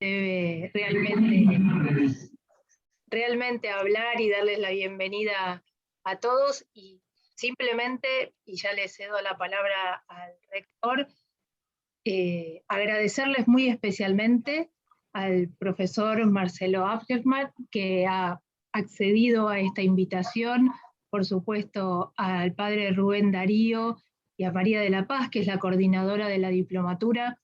debe realmente hablar y darles la bienvenida a todos, y simplemente, y ya le cedo la palabra al rector, agradecerles muy especialmente al profesor Marcelo Apterman, que ha accedido a esta invitación, por supuesto al padre Rubén Darío y a María de la Paz, que es la coordinadora de la diplomatura,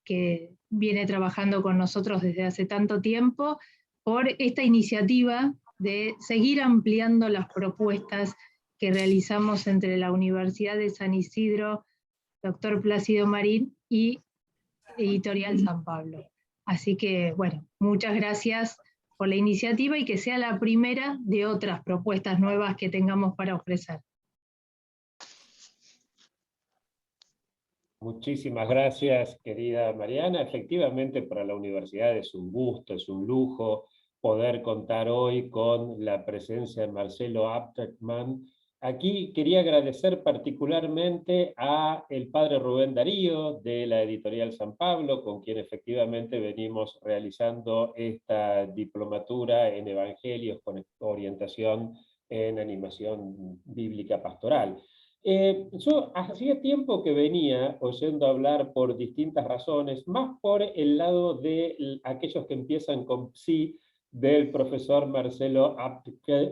que viene trabajando con nosotros desde hace tanto tiempo, por esta iniciativa de seguir ampliando las propuestas que realizamos entre la Universidad de San Isidro, Dr. Plácido Marín, y Editorial San Pablo. Así que, bueno, muchas gracias por la iniciativa y que sea la primera de otras propuestas nuevas que tengamos para ofrecer. Muchísimas gracias, querida Mariana. Efectivamente, para la universidad es un gusto, es un lujo poder contar hoy con la presencia de Marcelo Apterman. Aquí quería agradecer particularmente a el padre Rubén Darío de la Editorial San Pablo, con quien efectivamente venimos realizando esta diplomatura en Evangelios con orientación en animación bíblica pastoral. Yo hacía tiempo que venía oyendo hablar por distintas razones, más por el lado de aquellos que empiezan con psi, del profesor Marcelo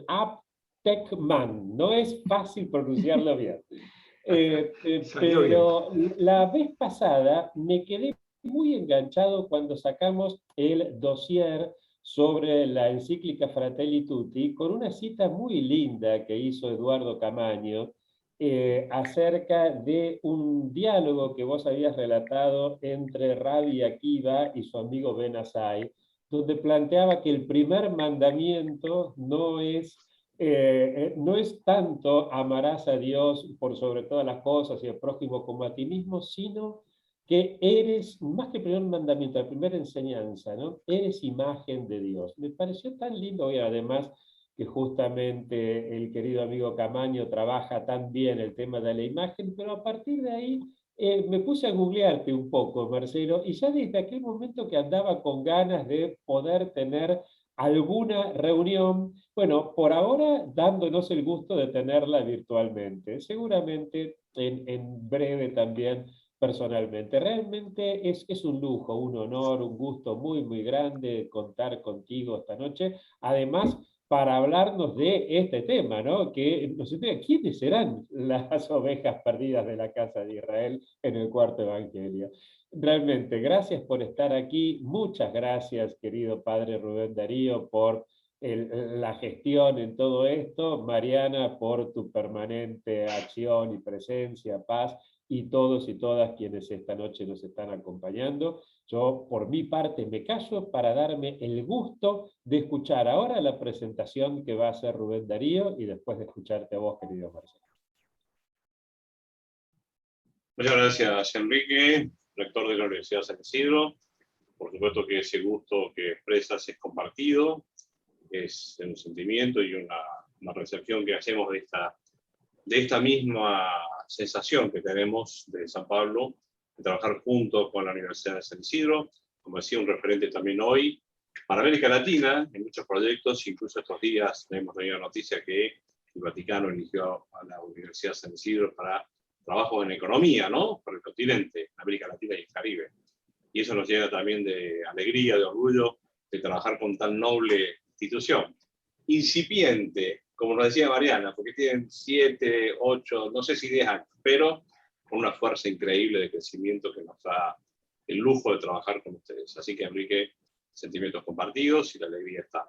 Apterman. No es fácil pronunciarlo bien. Pero la vez pasada me quedé muy enganchado cuando sacamos el dossier sobre la encíclica Fratelli Tutti, con una cita muy linda que hizo Eduardo Camaño, acerca de un diálogo que vos habías relatado entre Rabbi Akiva y su amigo Ben Asai, donde planteaba que el primer mandamiento no es tanto amarás a Dios por sobre todas las cosas y al prójimo como a ti mismo, sino que eres, más que el primer mandamiento, la primera enseñanza, ¿no? Eres imagen de Dios. Me pareció tan lindo, y además que justamente el querido amigo Camaño trabaja tan bien el tema de la imagen, pero a partir de ahí me puse a googlearte un poco, Marcelo, y ya desde aquel momento que andaba con ganas de poder tener alguna reunión, bueno, por ahora dándonos el gusto de tenerla virtualmente, seguramente en breve también personalmente. Realmente es un lujo, un honor, un gusto muy, muy grande contar contigo esta noche. Además, para hablarnos de este tema, ¿no? Que nos explica quiénes serán las ovejas perdidas de la casa de Israel en el cuarto evangelio. Realmente, gracias por estar aquí. Muchas gracias, querido padre Rubén Darío, por la gestión en todo esto. Mariana, por tu permanente acción y presencia, paz, y todos y todas quienes esta noche nos están acompañando. Yo, por mi parte, me callo para darme el gusto de escuchar ahora la presentación que va a hacer Rubén Darío y después de escucharte a vos, querido Marcelo. Muchas gracias, Enrique, rector de la Universidad de San Isidro. Por supuesto que ese gusto que expresas es compartido, es un sentimiento y una recepción que hacemos de esta misma sensación que tenemos de San Pablo, de trabajar junto con la Universidad de San Isidro, como decía, un referente también hoy para América Latina, en muchos proyectos. Incluso estos días hemos tenido noticia que el Vaticano eligió a la Universidad de San Isidro para trabajos en economía, ¿no? Por el continente, América Latina y el Caribe. Y eso nos llena también de alegría, de orgullo, de trabajar con tan noble institución. Incipiente, como nos decía Mariana, porque tienen 7, 8, no sé si 10 años, pero con una fuerza increíble de crecimiento que nos da el lujo de trabajar con ustedes. Así que, Enrique, sentimientos compartidos y la alegría está.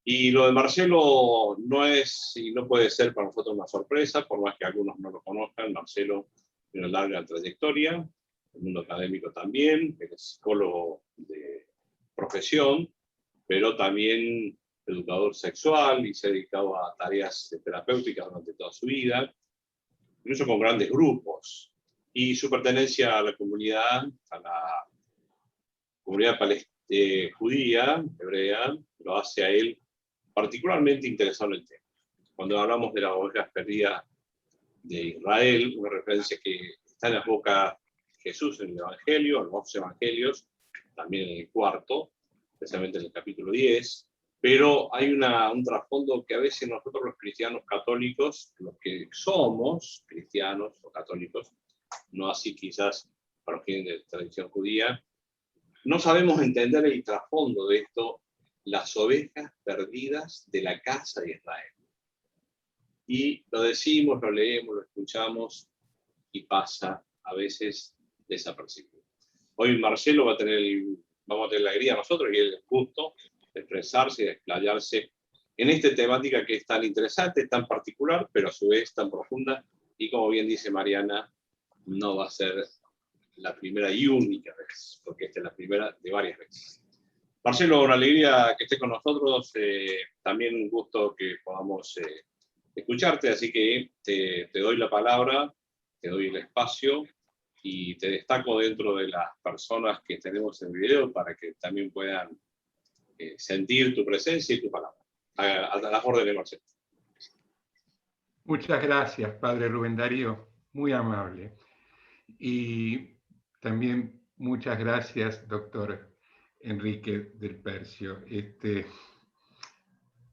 Y lo de Marcelo no es y no puede ser para nosotros una sorpresa, por más que algunos no lo conozcan. Marcelo tiene una larga trayectoria, el mundo académico también, es psicólogo de profesión, pero también educador sexual y se ha dedicado a tareas terapéuticas durante toda su vida, incluso con grandes grupos. Y su pertenencia a la comunidad judía, hebrea, lo hace a él particularmente interesado en el tema. Cuando hablamos de las ovejas perdidas de Israel, una referencia que está en la boca de Jesús en el Evangelio, en los 11 Evangelios, también en el cuarto, especialmente en el capítulo 10, pero hay un trasfondo que a veces nosotros los cristianos católicos, los que somos cristianos o católicos, no así quizás para los que vienen de tradición judía, no sabemos entender el trasfondo de esto, las ovejas perdidas de la casa de Israel. Y lo decimos, lo leemos, lo escuchamos y pasa a veces desapercibido. Hoy Marcelo vamos a tener la alegría nosotros y el gusto de expresarse y de explayarse en esta temática que es tan interesante, tan particular, pero a su vez tan profunda, y como bien dice Mariana, no va a ser la primera y única vez, porque esta es la primera de varias veces. Marcelo, una alegría que estés con nosotros, también un gusto que podamos escucharte, así que te doy la palabra, te doy el espacio, y te destaco dentro de las personas que tenemos en el video para que también puedan sentir tu presencia y tu palabra. A las órdenes, Marcelo. Muchas gracias, Padre Rubén Darío, muy amable. Y también muchas gracias, doctor Enrique del Percio.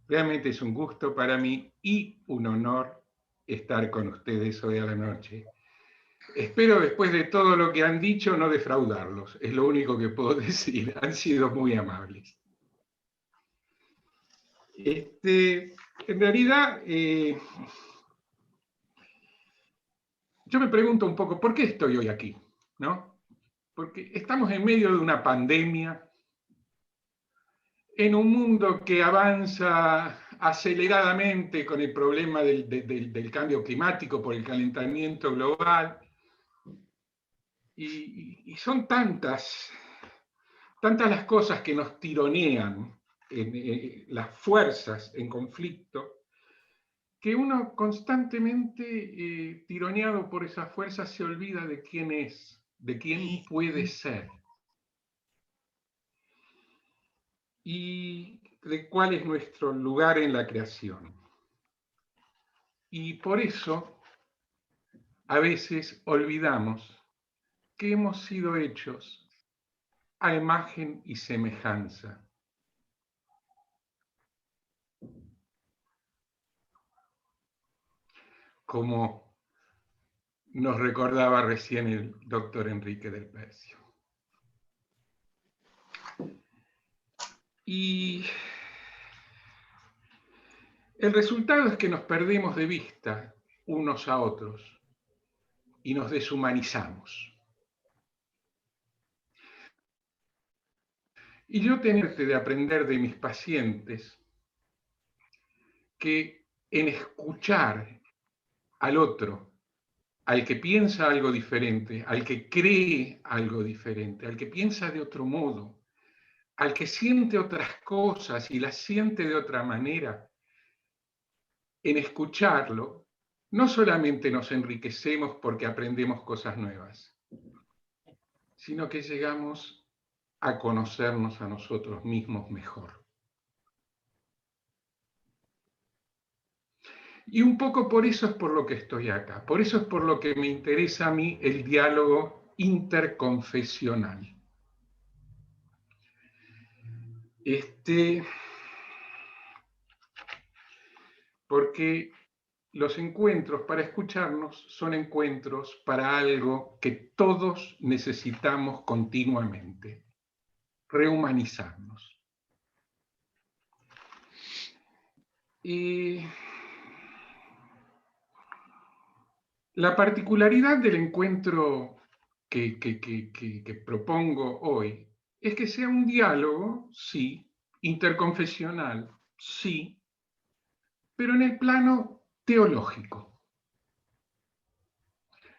Realmente es un gusto para mí y un honor estar con ustedes hoy a la noche. Espero, después de todo lo que han dicho, no defraudarlos. Es lo único que puedo decir. Han sido muy amables. En realidad, yo me pregunto un poco, ¿por qué estoy hoy aquí? ¿No? Porque estamos en medio de una pandemia, en un mundo que avanza aceleradamente con el problema del cambio climático por el calentamiento global. Y son tantas las cosas que nos tironean, las fuerzas en conflicto, que uno constantemente, tironeado por esas fuerzas, se olvida de quién es, de quién puede ser. Y de cuál es nuestro lugar en la creación. Y por eso, a veces olvidamos que hemos sido hechos a imagen y semejanza. Como nos recordaba recién el doctor Enrique del Percio. Y el resultado es que nos perdemos de vista unos a otros y nos deshumanizamos. Y yo tengo de aprender de mis pacientes que en escuchar al otro, al que piensa algo diferente, al que cree algo diferente, al que piensa de otro modo, al que siente otras cosas y las siente de otra manera, en escucharlo, no solamente nos enriquecemos porque aprendemos cosas nuevas, sino que llegamos a conocernos a nosotros mismos mejor. Y un poco por eso es por lo que estoy acá, por eso es por lo que me interesa a mí el diálogo interconfesional. Porque los encuentros para escucharnos son encuentros para algo que todos necesitamos continuamente, rehumanizarnos. Y la particularidad del encuentro que propongo hoy es que sea un diálogo, sí, interconfesional, sí, pero en el plano teológico.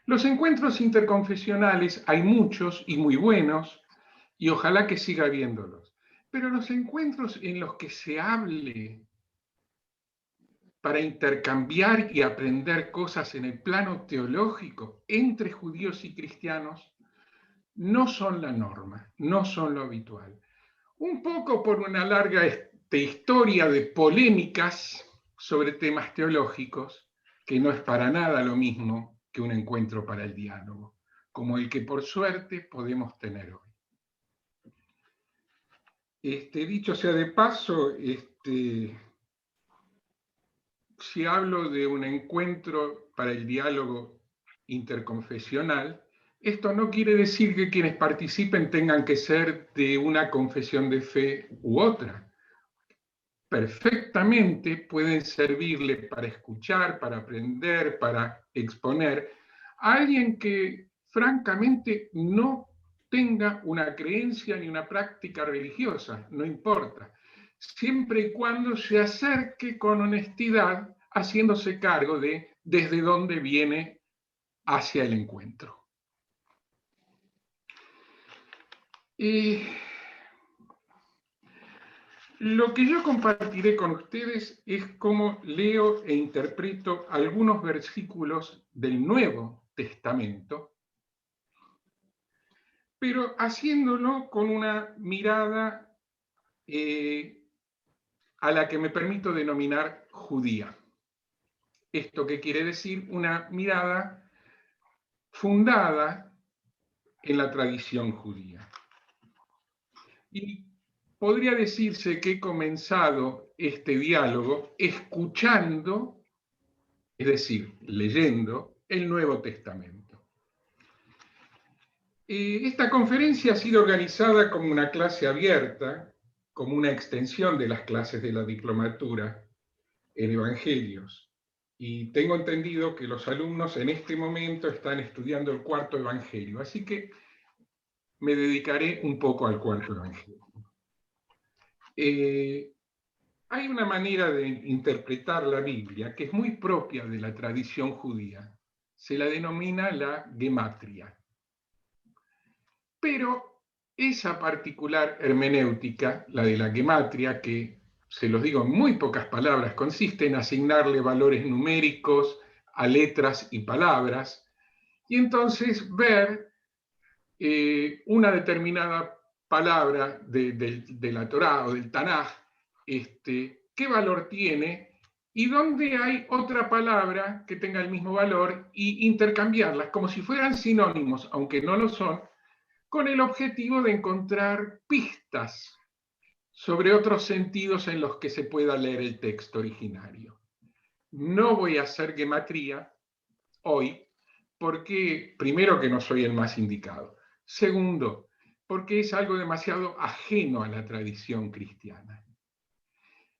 Los encuentros interconfesionales hay muchos y muy buenos, y ojalá que siga habiéndolos, pero los encuentros en los que se hable para intercambiar y aprender cosas en el plano teológico entre judíos y cristianos no son la norma, no son lo habitual. Un poco por una larga historia de polémicas sobre temas teológicos, que no es para nada lo mismo que un encuentro para el diálogo, como el que por suerte podemos tener hoy. Dicho sea de paso, si hablo de un encuentro para el diálogo interconfesional, esto no quiere decir que quienes participen tengan que ser de una confesión de fe u otra. Perfectamente pueden servirle para escuchar, para aprender, para exponer a alguien que francamente no tenga una creencia ni una práctica religiosa, no importa, siempre y cuando se acerque con honestidad, haciéndose cargo de desde dónde viene hacia el encuentro. Lo que yo compartiré con ustedes es cómo leo e interpreto algunos versículos del Nuevo Testamento, pero haciéndolo con una mirada a la que me permito denominar judía. ¿Esto qué quiere decir? Una mirada fundada en la tradición judía. Y podría decirse que he comenzado este diálogo escuchando, es decir, leyendo el Nuevo Testamento. Esta conferencia ha sido organizada como una clase abierta, como una extensión de las clases de la diplomatura en Evangelios. Y tengo entendido que los alumnos en este momento están estudiando el cuarto Evangelio, así que me dedicaré un poco al cuarto Evangelio. Hay una manera de interpretar la Biblia que es muy propia de la tradición judía. Se la denomina la gematria. Pero esa particular hermenéutica, la de la gematria, que se los digo en muy pocas palabras, consiste en asignarle valores numéricos a letras y palabras, y entonces ver una determinada palabra de la Torá o del Tanaj, qué valor tiene, y dónde hay otra palabra que tenga el mismo valor, y intercambiarlas como si fueran sinónimos, aunque no lo son, con el objetivo de encontrar pistas sobre otros sentidos en los que se pueda leer el texto originario. No voy a hacer gematría hoy, porque primero que no soy el más indicado. Segundo, porque es algo demasiado ajeno a la tradición cristiana.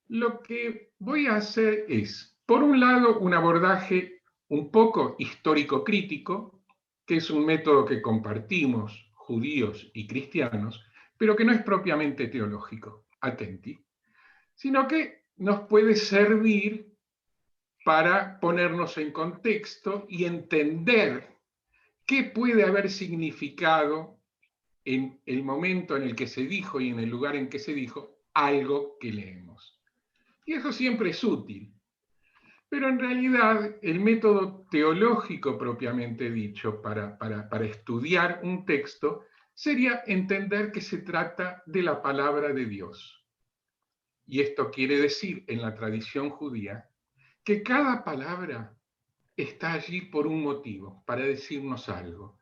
Lo que voy a hacer es, por un lado, un abordaje un poco histórico-crítico, que es un método que compartimos judíos y cristianos, pero que no es propiamente teológico, atenti, sino que nos puede servir para ponernos en contexto y entender qué puede haber significado en el momento en el que se dijo y en el lugar en que se dijo algo que leemos. Y eso siempre es útil. Pero en realidad el método teológico propiamente dicho para estudiar un texto sería entender que se trata de la palabra de Dios. Y esto quiere decir en la tradición judía que cada palabra está allí por un motivo, para decirnos algo.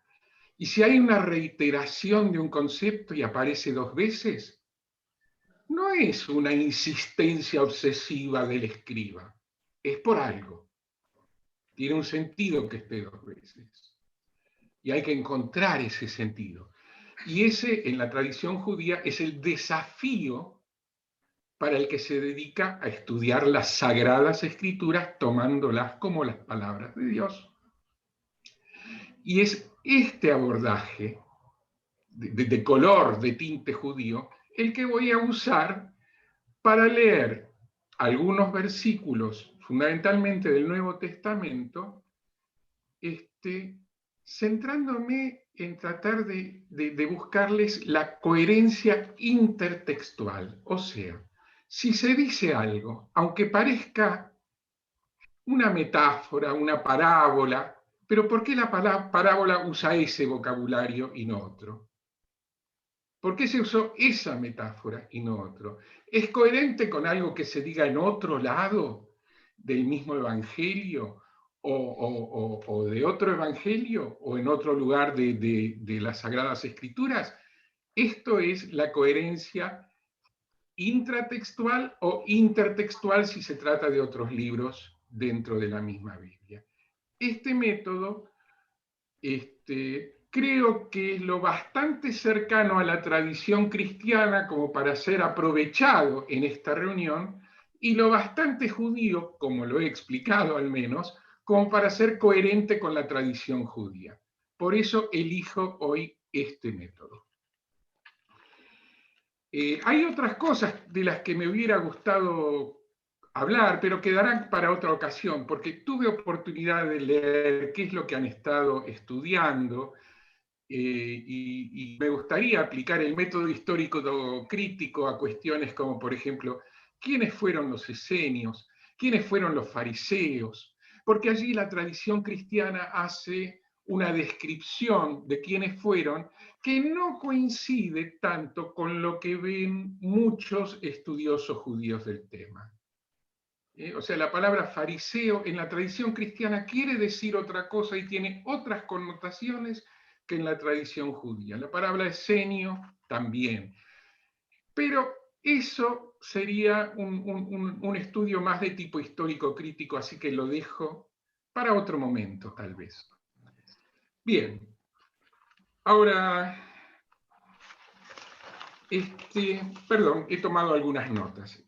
Y si hay una reiteración de un concepto y aparece 2 veces, no es una insistencia obsesiva del escriba, es por algo. Tiene un sentido que esté 2 veces. Y hay que encontrar ese sentido. Y ese, en la tradición judía, es el desafío para el que se dedica a estudiar las sagradas escrituras, tomándolas como las palabras de Dios. Y es este abordaje de color, de tinte judío, el que voy a usar para leer algunos versículos, fundamentalmente del Nuevo Testamento, centrándome en tratar de buscarles la coherencia intertextual. O sea, si se dice algo, aunque parezca una metáfora, una parábola, pero ¿por qué la parábola usa ese vocabulario y no otro? ¿Por qué se usó esa metáfora y no otro? ¿Es coherente con algo que se diga en otro lado del mismo evangelio o de otro evangelio o en otro lugar de las Sagradas Escrituras? Esto es la coherencia intratextual o intertextual si se trata de otros libros dentro de la misma Biblia. Este método creo que es lo bastante cercano a la tradición cristiana como para ser aprovechado en esta reunión, y lo bastante judío, como lo he explicado al menos, como para ser coherente con la tradición judía. Por eso elijo hoy este método. Hay otras cosas de las que me hubiera gustado hablar, pero quedarán para otra ocasión, porque tuve oportunidad de leer qué es lo que han estado estudiando, y me gustaría aplicar el método histórico crítico a cuestiones como, por ejemplo, ¿quiénes fueron los esenios? ¿Quiénes fueron los fariseos? Porque allí la tradición cristiana hace una descripción de quiénes fueron que no coincide tanto con lo que ven muchos estudiosos judíos del tema. O sea, la palabra fariseo en la tradición cristiana quiere decir otra cosa y tiene otras connotaciones que en la tradición judía. La palabra esenio también. Pero eso sería un estudio más de tipo histórico crítico, así que lo dejo para otro momento, tal vez. Bien. Ahora, perdón, he tomado algunas notas.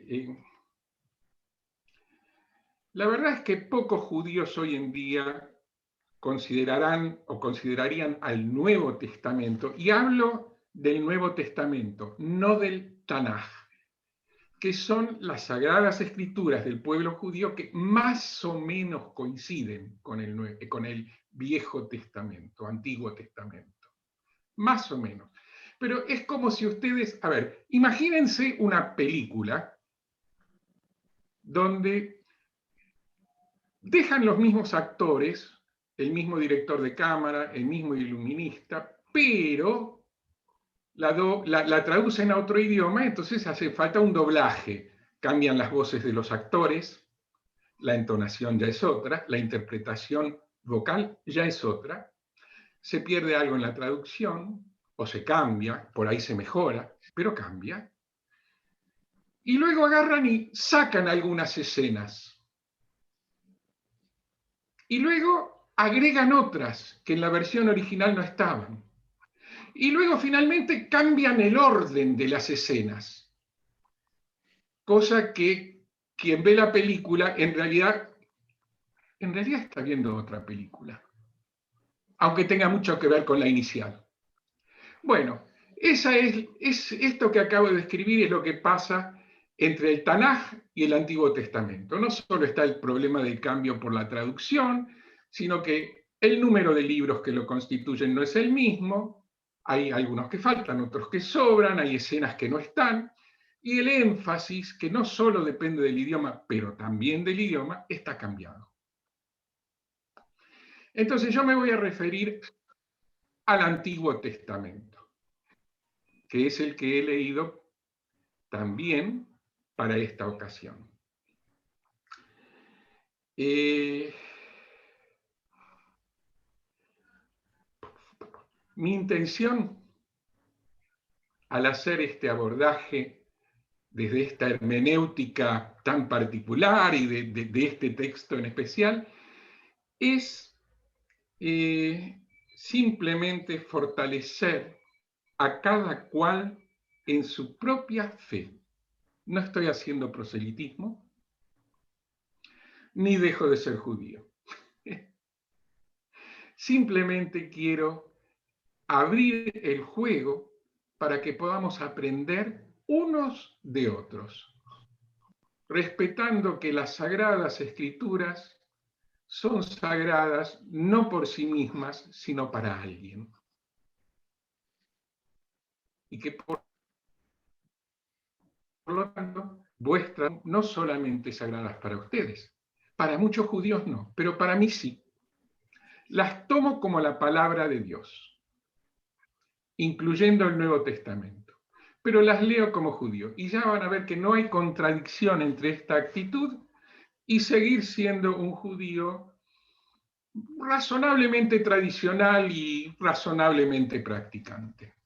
La verdad es que pocos judíos hoy en día considerarán o considerarían al Nuevo Testamento, y hablo del Nuevo Testamento, no del Tanaj, que son las sagradas escrituras del pueblo judío que más o menos coinciden con el Viejo Testamento, Antiguo Testamento. Más o menos. Pero es como si ustedes, a ver, imagínense una película donde dejan los mismos actores, el mismo director de cámara, el mismo iluminista, pero la traducen a otro idioma, entonces hace falta un doblaje. Cambian las voces de los actores, la entonación ya es otra, la interpretación vocal ya es otra, se pierde algo en la traducción, o se cambia, por ahí se mejora, pero cambia. Y luego agarran y sacan algunas escenas. Y luego agregan otras que en la versión original no estaban. Y luego finalmente cambian el orden de las escenas. Cosa que quien ve la película en realidad está viendo otra película. Aunque tenga mucho que ver con la inicial. Bueno, esto que acabo de describir es lo que pasa entre el Tanaj y el Antiguo Testamento. No solo está el problema del cambio por la traducción, sino que el número de libros que lo constituyen no es el mismo, hay algunos que faltan, otros que sobran, hay escenas que no están, y el énfasis, que no solo depende del idioma, pero también del idioma, está cambiado. Entonces yo me voy a referir al Antiguo Testamento, que es el que he leído también para esta ocasión. Mi intención al hacer este abordaje desde esta hermenéutica tan particular y de este texto en especial es simplemente fortalecer a cada cual en su propia fe. No estoy haciendo proselitismo, ni dejo de ser judío. Simplemente quiero abrir el juego para que podamos aprender unos de otros, respetando que las sagradas escrituras son sagradas no por sí mismas, sino para alguien. Y que por lo tanto, vuestras no solamente sagradas para ustedes, para muchos judíos no, pero para mí sí. Las tomo como la palabra de Dios, incluyendo el Nuevo Testamento, pero las leo como judío. Y ya van a ver que no hay contradicción entre esta actitud y seguir siendo un judío razonablemente tradicional y razonablemente practicante,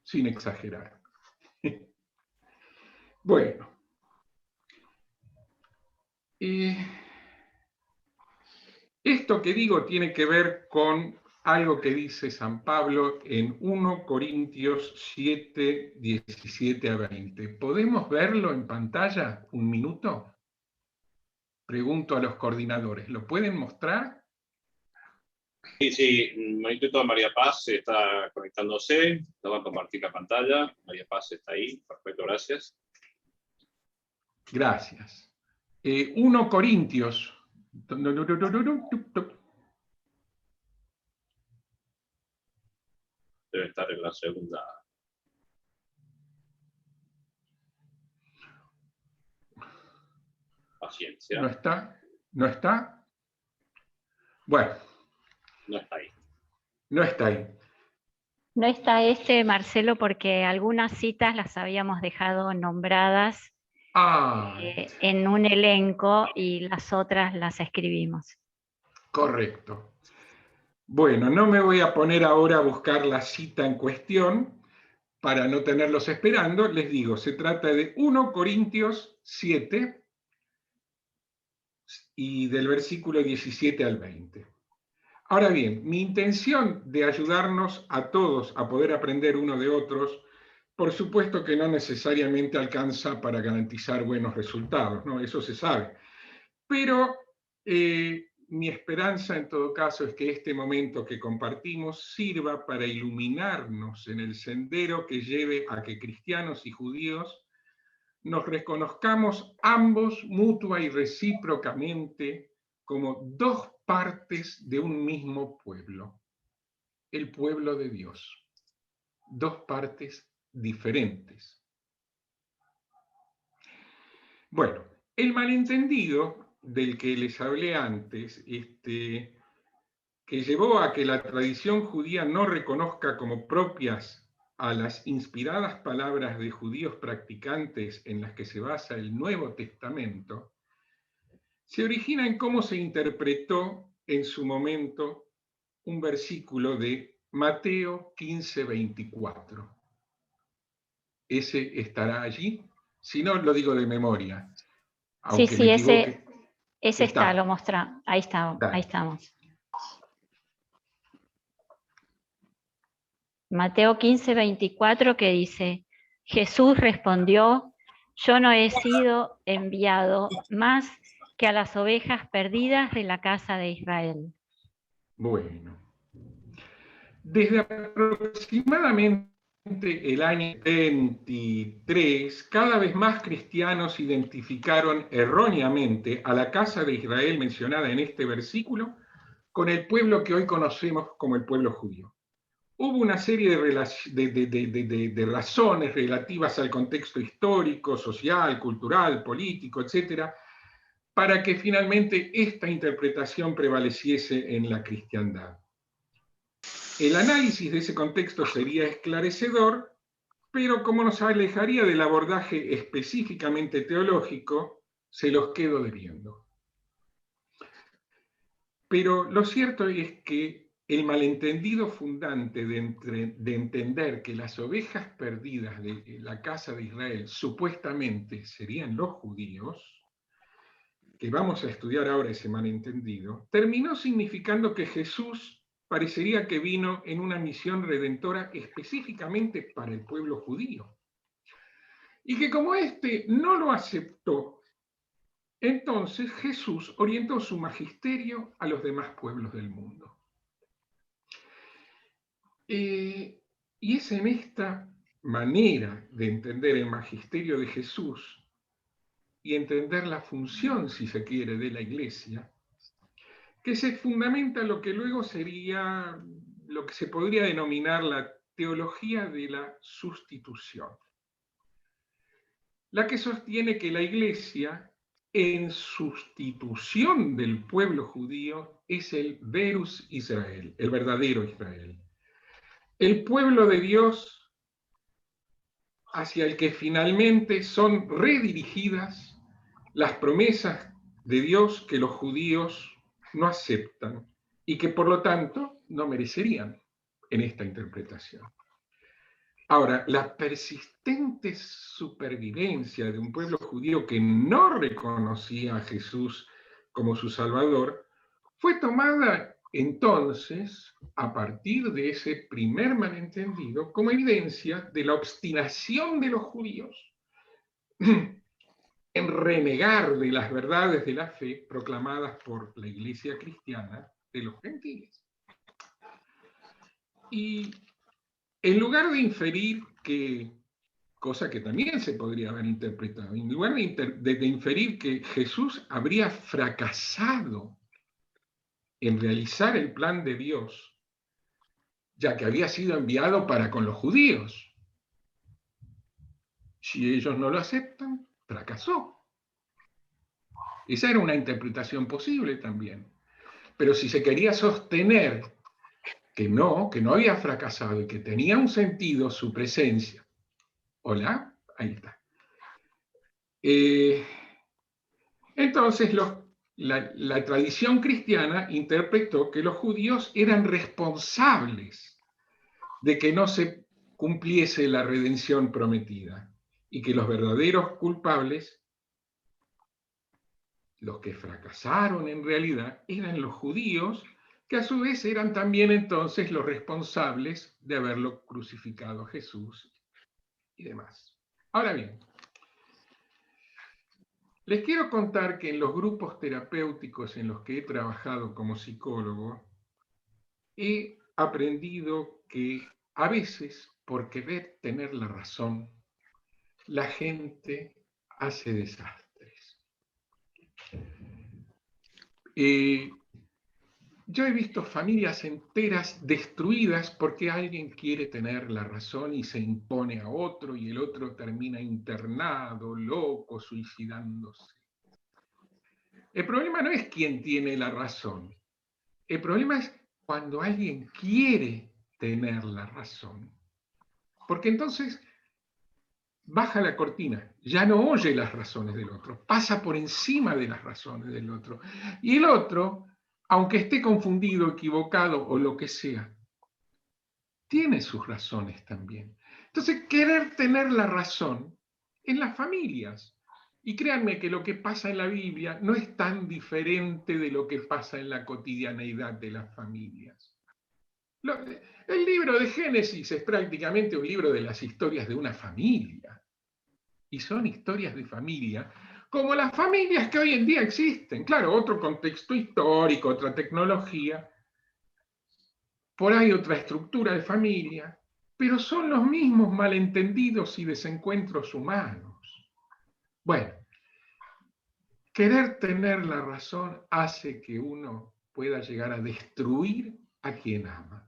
sin exagerar. Bueno. Esto que digo tiene que ver con algo que dice San Pablo en 1 Corintios 7, 17 a 20. ¿Podemos verlo en pantalla un minuto? Pregunto a los coordinadores, ¿lo pueden mostrar? Sí, Marito María Paz está conectándose, no va a compartir la pantalla, María Paz está ahí, perfecto, gracias. Gracias. 1 Corintios. Debe estar en la segunda. Paciencia. ¿No está? ¿No está? Bueno. No está ahí. No está ahí. No está Marcelo, porque algunas citas las habíamos dejado nombradas en un elenco y las otras las escribimos. Correcto. Bueno, no me voy a poner ahora a buscar la cita en cuestión para no tenerlos esperando. Les digo, se trata de 1 Corintios 7 y del versículo 17 al 20. Ahora bien, mi intención de ayudarnos a todos a poder aprender uno de otros, por supuesto que no necesariamente alcanza para garantizar buenos resultados, ¿no? Eso se sabe. Pero mi esperanza en todo caso es que este momento que compartimos sirva para iluminarnos en el sendero que lleve a que cristianos y judíos nos reconozcamos ambos mutua y recíprocamente como dos partes de un mismo pueblo, el pueblo de Dios, dos partes diferentes. Bueno, el malentendido del que les hablé antes, que llevó a que la tradición judía no reconozca como propias a las inspiradas palabras de judíos practicantes en las que se basa el Nuevo Testamento, se origina en cómo se interpretó en su momento un versículo de Mateo 15:24. ¿Ese estará allí? Si no, lo digo de memoria. Aunque sí, ese está, lo mostramos. Ahí estamos. Mateo 15:24, que dice: Jesús respondió: yo no he sido enviado más que a las ovejas perdidas de la casa de Israel. Bueno, desde aproximadamente el año 23, cada vez más cristianos identificaron erróneamente a la casa de Israel mencionada en este versículo con el pueblo que hoy conocemos como el pueblo judío. Hubo una serie de razones relativas al contexto histórico, social, cultural, político, etcétera, para que finalmente esta interpretación prevaleciese en la cristiandad. El análisis de ese contexto sería esclarecedor, pero como nos alejaría del abordaje específicamente teológico, se los quedo debiendo. Pero lo cierto es que el malentendido fundante de entender que las ovejas perdidas de la casa de Israel supuestamente serían los judíos, que vamos a estudiar ahora ese malentendido, terminó significando que Jesús parecería que vino en una misión redentora específicamente para el pueblo judío. Y que como éste no lo aceptó, entonces Jesús orientó su magisterio a los demás pueblos del mundo. Y es en esta manera de entender el magisterio de Jesús y entender la función, si se quiere, de la Iglesia, que se fundamenta lo que luego sería lo que se podría denominar la teología de la sustitución, la que sostiene que la Iglesia, en sustitución del pueblo judío, es el verus Israel, el verdadero Israel, el pueblo de Dios hacia el que finalmente son redirigidas las promesas de Dios que los judíos no aceptan y que por lo tanto no merecerían en esta interpretación. Ahora, la persistente supervivencia de un pueblo judío que no reconocía a Jesús como su Salvador fue tomada entonces, a partir de ese primer malentendido, como evidencia de la obstinación de los judíos en renegar de las verdades de la fe proclamadas por la Iglesia cristiana de los gentiles. Y en lugar de inferir que, cosa que también se podría haber interpretado, en lugar de inferir que Jesús habría fracasado en realizar el plan de Dios, ya que había sido enviado para con los judíos. Si ellos no lo aceptan, fracasó. Esa era una interpretación posible también. Pero si se quería sostener que no había fracasado y que tenía un sentido su presencia. Hola, ahí está. Entonces la tradición cristiana interpretó que los judíos eran responsables de que no se cumpliese la redención prometida y que los verdaderos culpables, los que fracasaron en realidad, eran los judíos, que a su vez eran también entonces los responsables de haberlo crucificado a Jesús y demás. Ahora bien, les quiero contar que en los grupos terapéuticos en los que he trabajado como psicólogo, he aprendido que a veces, por querer tener la razón, la gente hace desastres. Yo he visto familias enteras destruidas porque alguien quiere tener la razón y se impone a otro y el otro termina internado, loco, suicidándose. El problema no es quién tiene la razón. El problema es cuando alguien quiere tener la razón. Porque entonces baja la cortina, ya no oye las razones del otro, pasa por encima de las razones del otro. Y el otro, aunque esté confundido, equivocado o lo que sea, tiene sus razones también. Entonces, querer tener la razón en las familias. Y créanme que lo que pasa en la Biblia no es tan diferente de lo que pasa en la cotidianeidad de las familias. El libro de Génesis es prácticamente un libro de las historias de una familia. Y son historias de familia, como las familias que hoy en día existen. Claro, otro contexto histórico, otra tecnología, por ahí otra estructura de familia, pero son los mismos malentendidos y desencuentros humanos. Bueno, querer tener la razón hace que uno pueda llegar a destruir a quien ama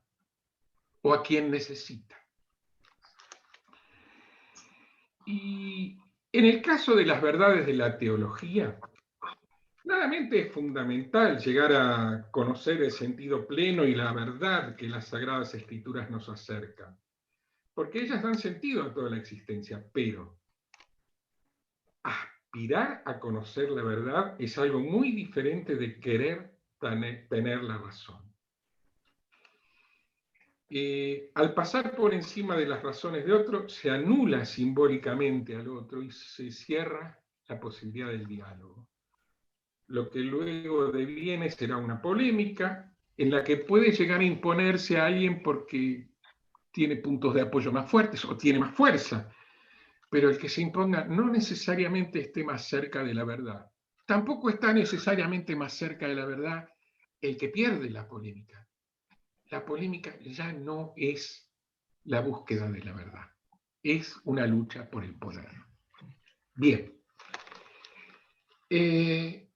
o a quien necesita. Y en el caso de las verdades de la teología, claramente es fundamental llegar a conocer el sentido pleno y la verdad que las Sagradas Escrituras nos acercan, porque ellas dan sentido a toda la existencia, pero aspirar a conocer la verdad es algo muy diferente de querer tener la razón. Al pasar por encima de las razones de otro, se anula simbólicamente al otro y se cierra la posibilidad del diálogo. Lo que luego deviene será una polémica en la que puede llegar a imponerse a alguien porque tiene puntos de apoyo más fuertes o tiene más fuerza, pero el que se imponga no necesariamente esté más cerca de la verdad. Tampoco está necesariamente más cerca de la verdad el que pierde la polémica. La polémica ya no es la búsqueda de la verdad, es una lucha por el poder. Bien.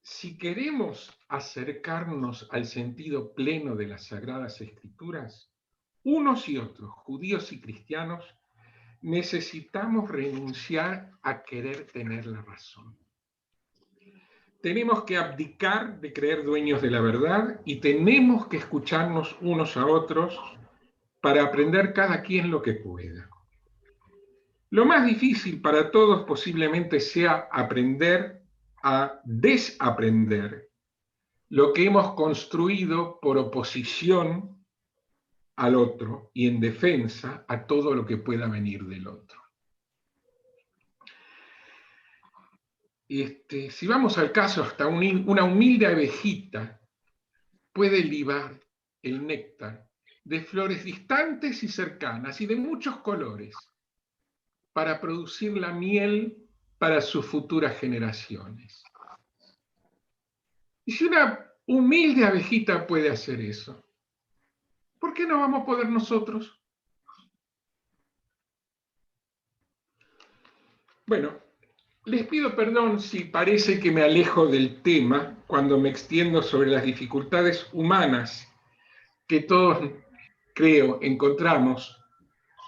Si queremos acercarnos al sentido pleno de las Sagradas Escrituras, unos y otros, judíos y cristianos, necesitamos renunciar a querer tener la razón. Tenemos que abdicar de creer dueños de la verdad y tenemos que escucharnos unos a otros para aprender cada quien lo que pueda. Lo más difícil para todos posiblemente sea aprender a desaprender lo que hemos construido por oposición al otro y en defensa a todo lo que pueda venir del otro. Si vamos al caso, hasta una humilde abejita puede libar el néctar de flores distantes y cercanas y de muchos colores para producir la miel para sus futuras generaciones. Y si una humilde abejita puede hacer eso, ¿por qué no vamos a poder nosotros? Bueno, les pido perdón si parece que me alejo del tema cuando me extiendo sobre las dificultades humanas que todos, creo, encontramos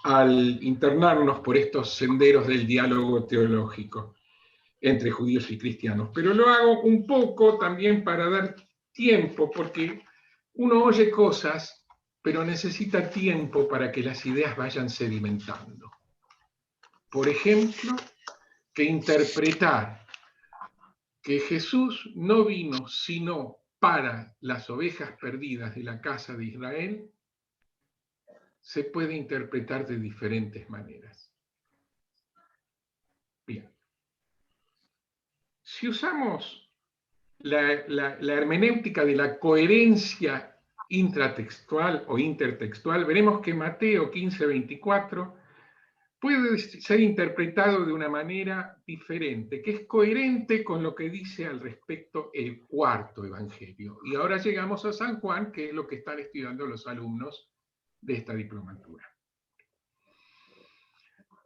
al internarnos por estos senderos del diálogo teológico entre judíos y cristianos. Pero lo hago un poco también para dar tiempo, porque uno oye cosas, pero necesita tiempo para que las ideas vayan sedimentando. Por ejemplo, que interpretar que Jesús no vino sino para las ovejas perdidas de la casa de Israel se puede interpretar de diferentes maneras. Bien. Si usamos la hermenéutica de la coherencia intratextual o intertextual, veremos que Mateo 15:24 puede ser interpretado de una manera diferente, que es coherente con lo que dice al respecto el cuarto evangelio. Y ahora llegamos a San Juan, que es lo que están estudiando los alumnos de esta diplomatura.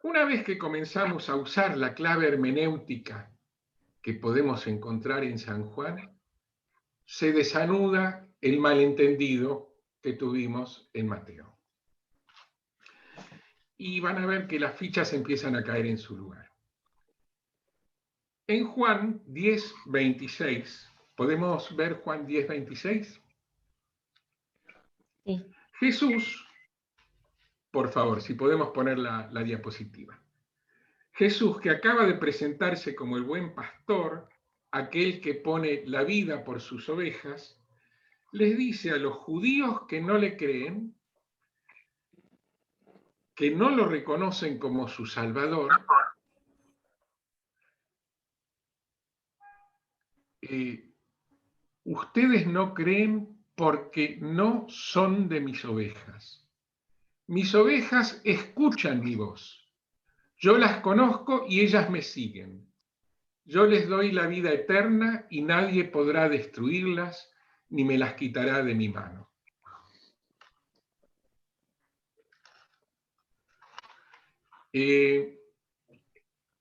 Una vez que comenzamos a usar la clave hermenéutica que podemos encontrar en San Juan, se desanuda el malentendido que tuvimos en Mateo. Y van a ver que las fichas empiezan a caer en su lugar. En Juan 10:26, ¿podemos ver Juan 10:26? Sí. Jesús, por favor, si podemos poner la diapositiva. Jesús, que acaba de presentarse como el buen pastor, aquel que pone la vida por sus ovejas, les dice a los judíos que no le creen, que no lo reconocen como su Salvador, ustedes no creen porque no son de mis ovejas. Mis ovejas escuchan mi voz. Yo las conozco y ellas me siguen. Yo les doy la vida eterna y nadie podrá destruirlas ni me las quitará de mi mano.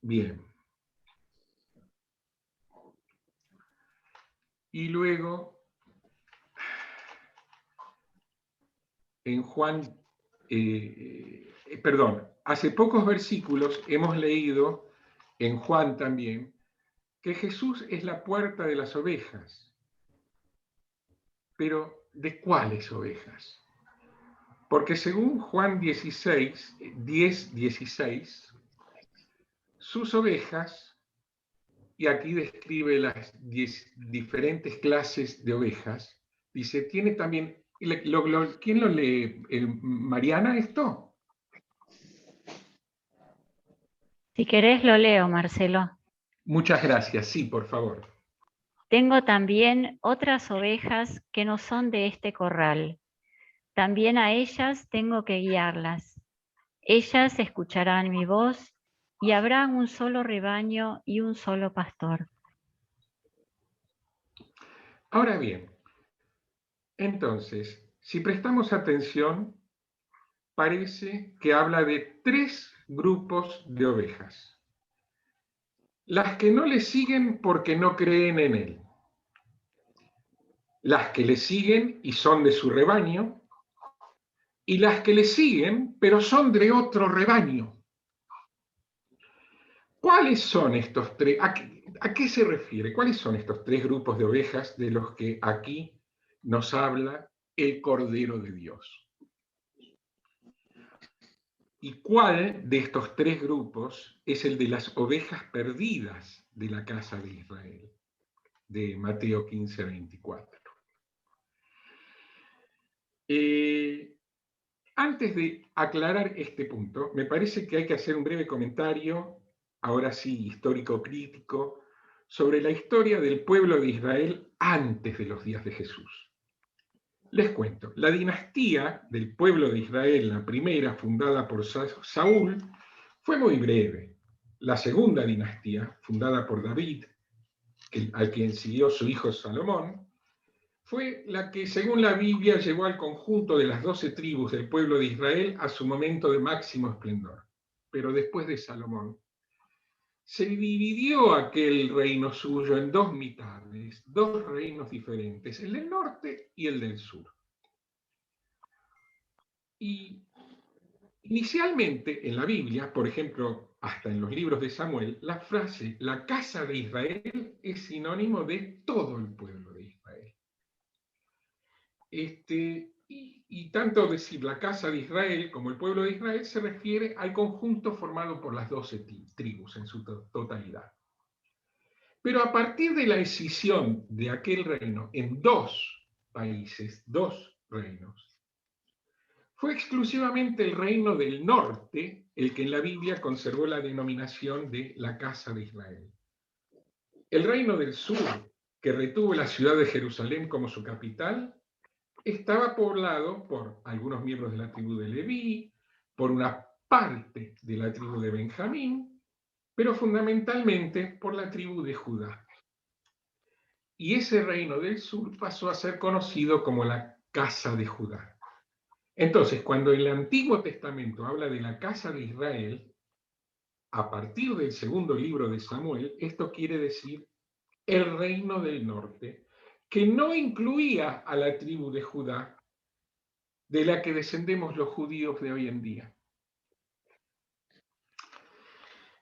Bien. Y luego, en Juan, hace pocos versículos hemos leído, en Juan también, que Jesús es la puerta de las ovejas. Pero, ¿de cuáles ovejas? Porque según Juan 10:16, sus ovejas, y aquí describe las 10 diferentes clases de ovejas, dice, tiene también, ¿quién lo lee? ¿Mariana esto? Si querés lo leo, Marcelo. Muchas gracias, sí, por favor. Tengo también otras ovejas que no son de este corral. También a ellas tengo que guiarlas. Ellas escucharán mi voz y habrá un solo rebaño y un solo pastor. Ahora bien, entonces, si prestamos atención, parece que habla de 3 grupos de ovejas. Las que no le siguen porque no creen en él. Las que le siguen y son de su rebaño. Y las que le siguen, pero son de otro rebaño. ¿Cuáles son estos 3? ¿A qué se refiere? ¿Cuáles son estos 3 grupos de ovejas de los que aquí nos habla el Cordero de Dios? ¿Y cuál de estos 3 grupos es el de las ovejas perdidas de la casa de Israel? De Mateo 15:24. Antes de aclarar este punto, me parece que hay que hacer un breve comentario, ahora sí histórico-crítico, sobre la historia del pueblo de Israel antes de los días de Jesús. Les cuento, la dinastía del pueblo de Israel, la primera, fundada por Saúl, fue muy breve. La segunda dinastía, fundada por David, al quien siguió su hijo Salomón, fue la que, según la Biblia, llevó al conjunto de las 12 tribus del pueblo de Israel a su momento de máximo esplendor. Pero después de Salomón, se dividió aquel reino suyo en dos mitades, dos reinos diferentes, el del norte y el del sur. Y inicialmente en la Biblia, por ejemplo, hasta en los libros de Samuel, la frase "la casa de Israel" es sinónimo de todo el pueblo de Israel. Y tanto decir la casa de Israel como el pueblo de Israel se refiere al conjunto formado por las 12 tribus en su totalidad. Pero a partir de la escisión de aquel reino en dos países, dos reinos, fue exclusivamente el reino del norte el que en la Biblia conservó la denominación de la casa de Israel. El reino del sur, que retuvo la ciudad de Jerusalén como su capital, estaba poblado por algunos miembros de la tribu de Leví, por una parte de la tribu de Benjamín, pero fundamentalmente por la tribu de Judá. Y ese reino del sur pasó a ser conocido como la casa de Judá. Entonces, cuando el Antiguo Testamento habla de la casa de Israel, a partir del segundo libro de Samuel, esto quiere decir el reino del norte, que no incluía a la tribu de Judá, de la que descendemos los judíos de hoy en día.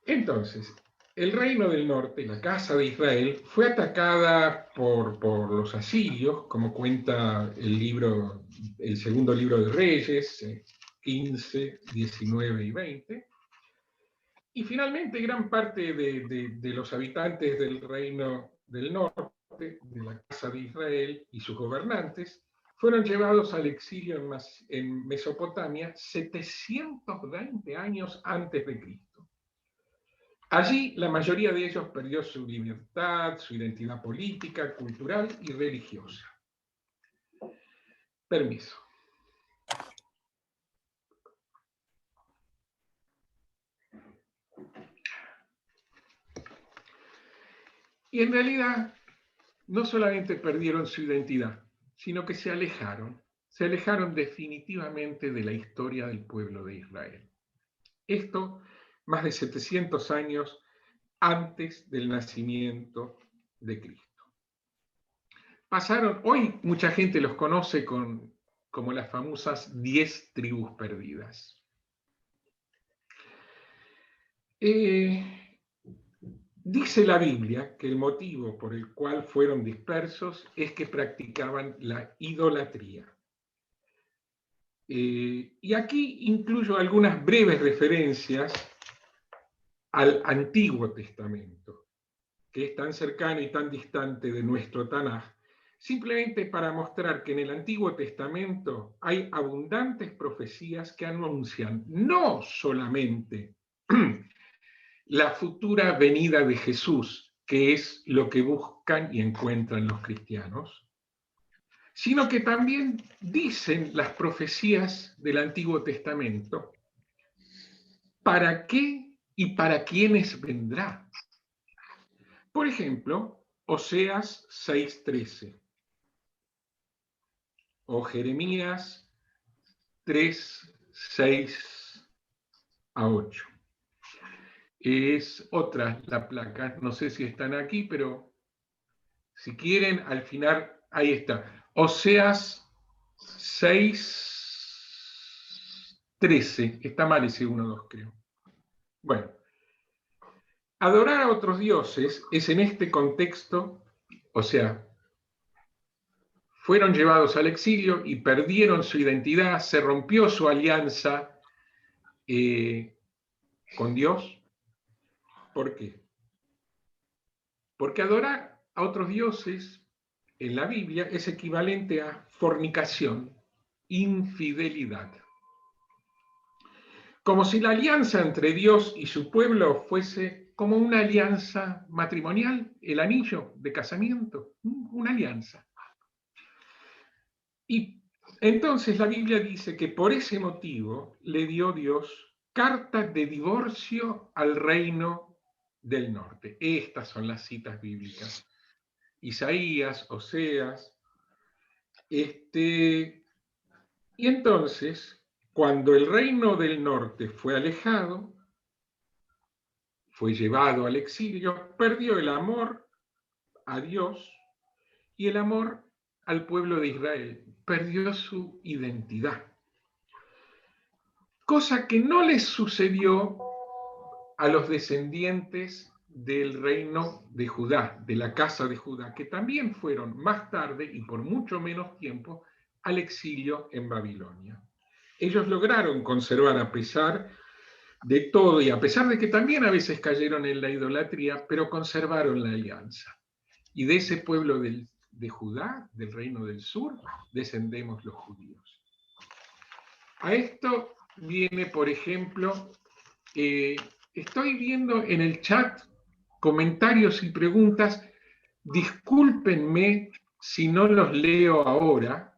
Entonces, el reino del norte, la casa de Israel, fue atacada por los asirios, como cuenta el segundo libro de Reyes, 15, 19 y 20. Y finalmente gran parte de los habitantes del reino del norte, de la casa de Israel y sus gobernantes, fueron llevados al exilio en Mesopotamia 720 años antes de Cristo. Allí la mayoría de ellos perdió su libertad, su identidad política, cultural y religiosa. Permiso. Y en realidad no solamente perdieron su identidad, sino que se alejaron definitivamente de la historia del pueblo de Israel. Esto más de 700 años antes del nacimiento de Cristo. Hoy mucha gente los conoce como las famosas 10 tribus perdidas. Dice la Biblia que el motivo por el cual fueron dispersos es que practicaban la idolatría. Y aquí incluyo algunas breves referencias al Antiguo Testamento, que es tan cercano y tan distante de nuestro Tanaj, simplemente para mostrar que en el Antiguo Testamento hay abundantes profecías que anuncian no solamente la futura venida de Jesús, que es lo que buscan y encuentran los cristianos, sino que también dicen las profecías del Antiguo Testamento para qué y para quiénes vendrá. Por ejemplo, Oseas 6:13 o Jeremías 3:6-8. Es otra la placa, no sé si están aquí, pero si quieren, al final, ahí está. Oseas 6:13, está mal ese 1-2, creo. Bueno, adorar a otros dioses es en este contexto, o sea, fueron llevados al exilio y perdieron su identidad, se rompió su alianza con Dios. ¿Por qué? Porque adorar a otros dioses en la Biblia es equivalente a fornicación, infidelidad. como si la alianza entre Dios y su pueblo fuese como una alianza matrimonial, el anillo de casamiento, una alianza. Y entonces la Biblia dice que por ese motivo le dio Dios carta de divorcio al reino del norte. Estas son las citas bíblicas. Isaías, Oseas. Y entonces, cuando el reino del norte fue alejado, fue llevado al exilio, perdió el amor a Dios y el amor al pueblo de Israel. Perdió su identidad. Cosa que no les sucedió a los descendientes del reino de Judá, de la casa de Judá, que también fueron más tarde y por mucho menos tiempo al exilio en Babilonia. Ellos lograron conservar, a pesar de todo y a pesar de que también a veces cayeron en la idolatría, pero conservaron la alianza. Y de ese pueblo de Judá, del reino del sur, descendemos los judíos. A esto viene, por ejemplo, estoy viendo en el chat comentarios y preguntas. Discúlpenme si no los leo ahora.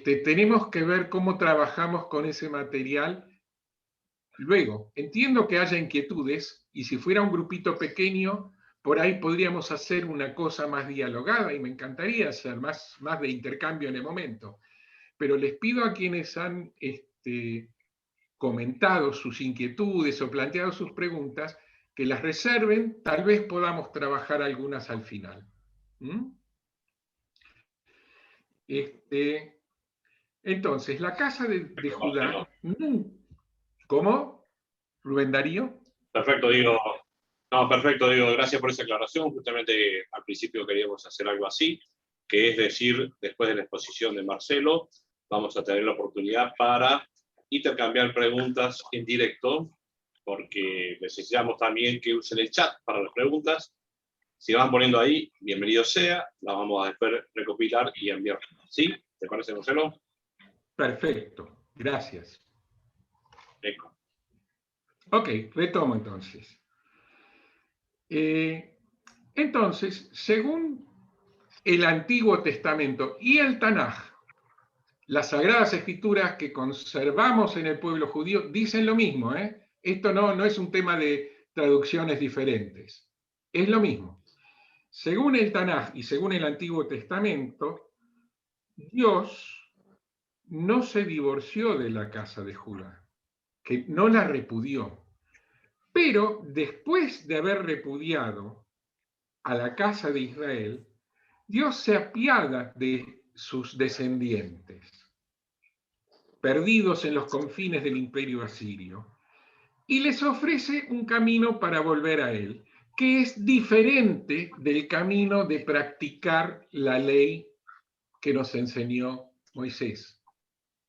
Tenemos que ver cómo trabajamos con ese material luego. Entiendo que haya inquietudes y si fuera un grupito pequeño, por ahí podríamos hacer una cosa más dialogada y me encantaría hacer más de intercambio en el momento. Pero les pido a quienes han comentado sus inquietudes o planteado sus preguntas, que las reserven, tal vez podamos trabajar algunas al final. Entonces, la casa de Judá, ¿cómo? ¿Rubén Darío? Perfecto, Diego. No, perfecto, Diego. Gracias por esa aclaración. Justamente al principio queríamos hacer algo así, que es decir, después de la exposición de Marcelo, vamos a tener la oportunidad para intercambiar preguntas en directo, porque necesitamos también que usen el chat para las preguntas. Si van poniendo ahí, bienvenido sea, las vamos a después recopilar y enviar. ¿Sí? ¿Te parece, Marcelo? Perfecto, gracias. Eco. Ok, retomo entonces. Entonces, según el Antiguo Testamento y el Tanaj, las Sagradas Escrituras que conservamos en el pueblo judío dicen lo mismo. Esto no es un tema de traducciones diferentes. Es lo mismo. Según el Tanaj y según el Antiguo Testamento, Dios no se divorció de la casa de Judá, que no la repudió. Pero después de haber repudiado a la casa de Israel, Dios se apiada de sus descendientes, perdidos en los confines del imperio asirio, y les ofrece un camino para volver a él, que es diferente del camino de practicar la ley que nos enseñó Moisés,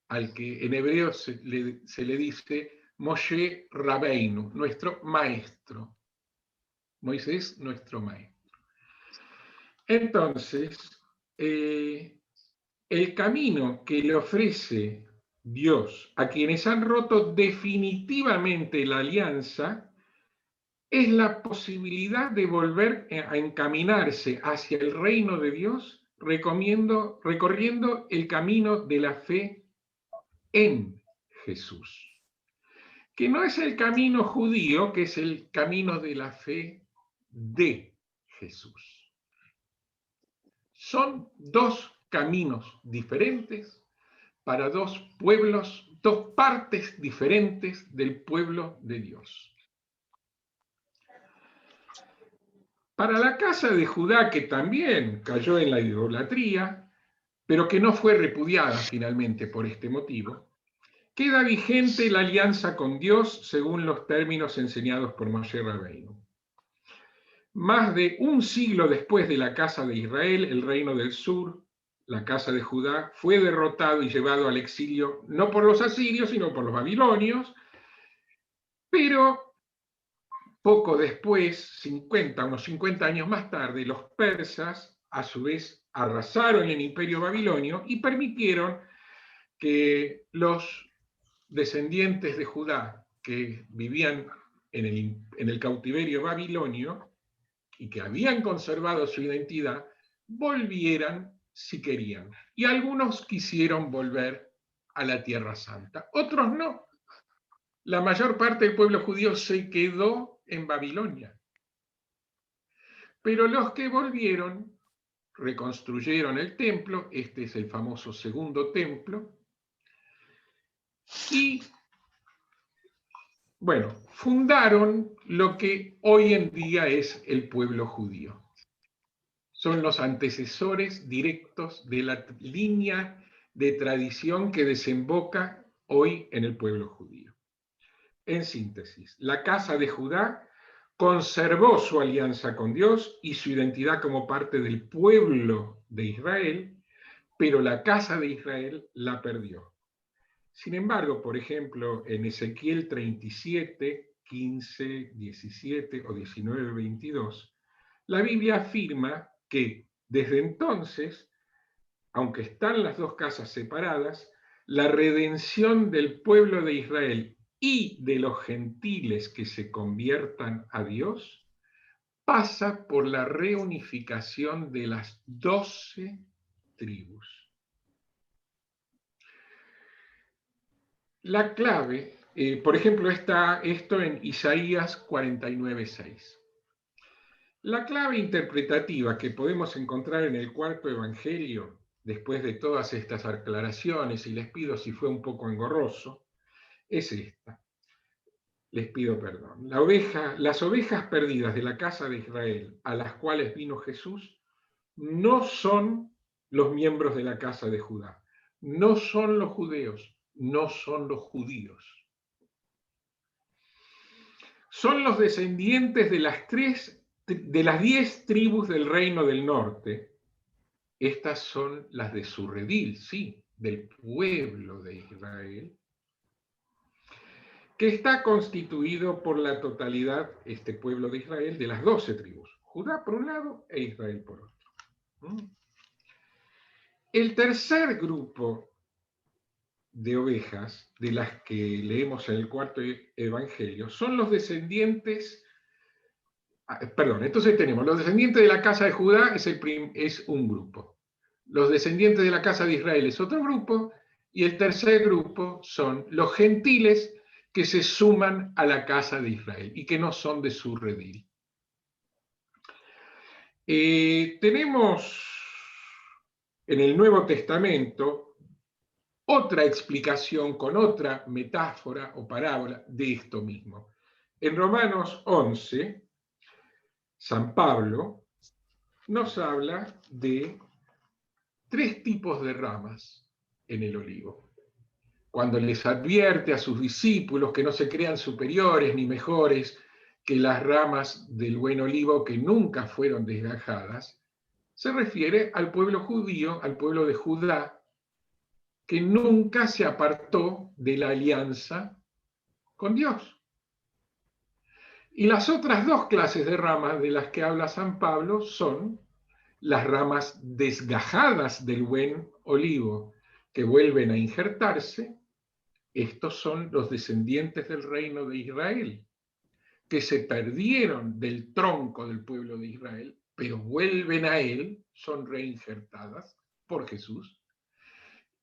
al que en hebreo se le dice Moshe Rabbeinu, nuestro maestro. Moisés, nuestro maestro. Entonces, el camino que le ofrece Dios a quienes han roto definitivamente la alianza es la posibilidad de volver a encaminarse hacia el reino de Dios recorriendo el camino de la fe en Jesús, que no es el camino judío, que es el camino de la fe de Jesús. Son dos caminos diferentes para dos pueblos, dos partes diferentes del pueblo de Dios. Para la casa de Judá, que también cayó en la idolatría, pero que no fue repudiada finalmente por este motivo, queda vigente la alianza con Dios según los términos enseñados por Moshe Rabbeinu. Más de un siglo después de la casa de Israel, el reino del sur, la casa de Judá, fue derrotado y llevado al exilio, no por los asirios, sino por los babilonios, pero poco después, unos 50 años más tarde, los persas, a su vez, arrasaron el imperio babilonio y permitieron que los descendientes de Judá que vivían en el cautiverio babilonio y que habían conservado su identidad, volvieran si querían. Y algunos quisieron volver a la Tierra Santa, otros no. La mayor parte del pueblo judío se quedó en Babilonia. Pero los que volvieron reconstruyeron el templo, este es el famoso segundo templo, y bueno, fundaron lo que hoy en día es el pueblo judío. Son los antecesores directos de la línea de tradición que desemboca hoy en el pueblo judío. En síntesis, la casa de Judá conservó su alianza con Dios y su identidad como parte del pueblo de Israel, pero la casa de Israel la perdió. Sin embargo, por ejemplo, en Ezequiel 37, 15, 17 o 19, 22, la Biblia afirma que desde entonces, aunque están las dos casas separadas, la redención del pueblo de Israel y de los gentiles que se conviertan a Dios pasa por la reunificación de las 12 tribus. La clave, por ejemplo, está esto en Isaías 49:6. La clave interpretativa que podemos encontrar en el cuarto evangelio, después de todas estas aclaraciones, y les pido si fue un poco engorroso, es esta. Les pido perdón. Las ovejas perdidas de la casa de Israel, a las cuales vino Jesús, no son los miembros de la casa de Judá, no son los judeos, no son los judíos. Son los descendientes de las 10 tribus del reino del norte. Estas son las de su redil, sí, del pueblo de Israel, que está constituido por la totalidad, este pueblo de Israel, de las 12 tribus. Judá por un lado e Israel por otro. El tercer grupo de ovejas, de las que leemos en el cuarto evangelio, son los descendientes, entonces tenemos los descendientes de la casa de Judá es un grupo, los descendientes de la casa de Israel es otro grupo, y el tercer grupo son los gentiles que se suman a la casa de Israel y que no son de su redil. Tenemos en el Nuevo Testamento otra explicación con otra metáfora o parábola de esto mismo. En Romanos 11, San Pablo nos habla de 3 tipos de ramas en el olivo. Cuando les advierte a sus discípulos que no se crean superiores ni mejores que las ramas del buen olivo que nunca fueron desgajadas, se refiere al pueblo judío, al pueblo de Judá, que nunca se apartó de la alianza con Dios. Y las otras 2 clases de ramas de las que habla San Pablo son las ramas desgajadas del buen olivo, que vuelven a injertarse. Estos son los descendientes del reino de Israel, que se perdieron del tronco del pueblo de Israel, pero vuelven a él, son reinjertadas por Jesús.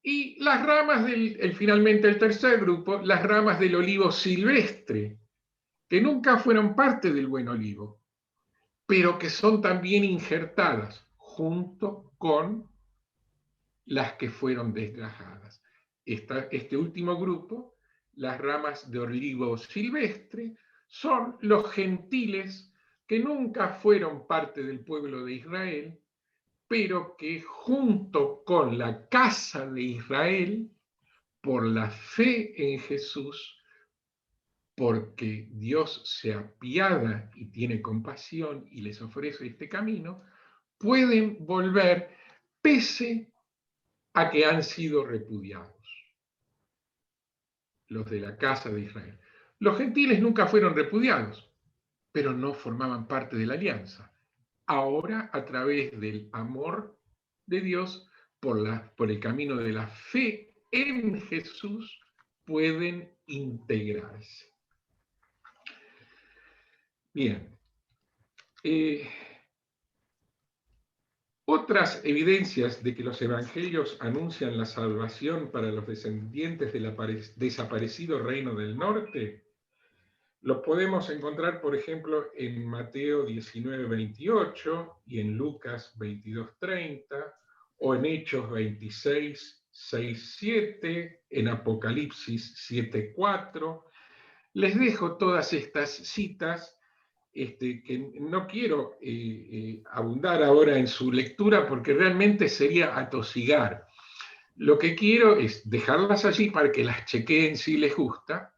Y las ramas finalmente el tercer grupo, las ramas del olivo silvestre, que nunca fueron parte del buen olivo, pero que son también injertadas junto con las que fueron desgajadas. Este último grupo, las ramas de olivo silvestre, son los gentiles que nunca fueron parte del pueblo de Israel, pero que junto con la casa de Israel, por la fe en Jesús, porque Dios se apiada y tiene compasión y les ofrece este camino, pueden volver pese a que han sido repudiados. Los de la casa de Israel. Los gentiles nunca fueron repudiados, pero no formaban parte de la alianza. Ahora, a través del amor de Dios, por el camino de la fe en Jesús, pueden integrarse. Bien. Otras evidencias de que los evangelios anuncian la salvación para los descendientes del desaparecido reino del norte, los podemos encontrar, por ejemplo, en Mateo 19:28 y en Lucas 22:30, o en Hechos 26:6-7, en Apocalipsis 7:4. Les dejo todas estas citas, que no quiero abundar ahora en su lectura porque realmente sería atosigar. Lo que quiero es dejarlas allí para que las chequeen si les gusta,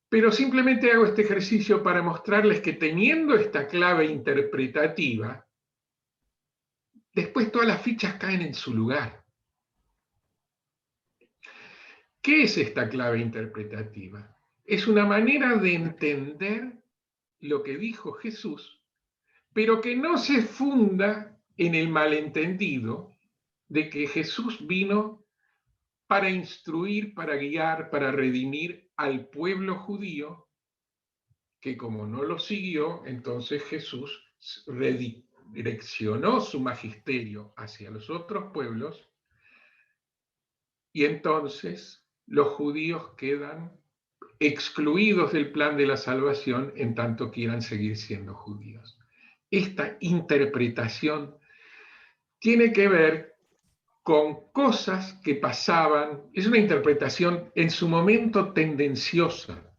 pero simplemente hago este ejercicio para mostrarles que teniendo esta clave interpretativa, después todas las fichas caen en su lugar. ¿Qué es esta clave interpretativa? Es una manera de entender lo que dijo Jesús, pero que no se funda en el malentendido de que Jesús vino para instruir, para guiar, para redimir al pueblo judío, que como no lo siguió, entonces Jesús redireccionó su magisterio hacia los otros pueblos, y entonces los judíos quedan excluidos del plan de la salvación en tanto quieran seguir siendo judíos. Esta interpretación tiene que ver con cosas que pasaban, es una interpretación en su momento tendenciosa,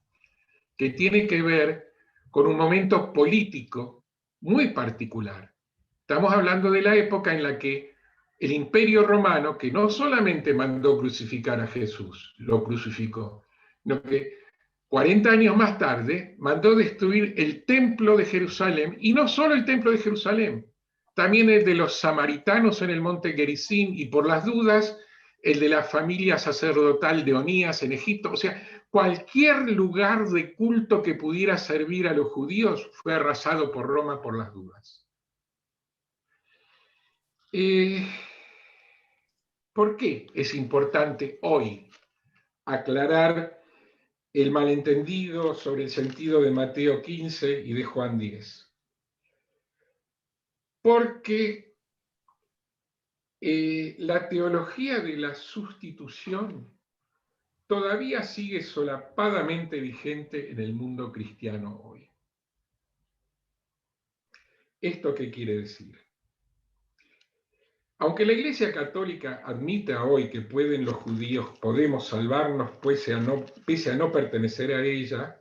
que tiene que ver con un momento político muy particular. Estamos hablando de la época en la que el Imperio Romano, que no solamente mandó crucificar a Jesús, lo crucificó, sino que 40 años más tarde mandó destruir el templo de Jerusalén, y no solo el templo de Jerusalén, también el de los samaritanos en el monte Gerizim, y por las dudas, el de la familia sacerdotal de Onías en Egipto. O sea, cualquier lugar de culto que pudiera servir a los judíos fue arrasado por Roma por las dudas. ¿Por qué es importante hoy aclarar el malentendido sobre el sentido de Mateo 15 y de Juan 10? Porque la teología de la sustitución todavía sigue solapadamente vigente en el mundo cristiano hoy. ¿Esto qué quiere decir? Aunque la Iglesia Católica admita hoy que pueden los judíos, podemos salvarnos pese a no pertenecer a ella,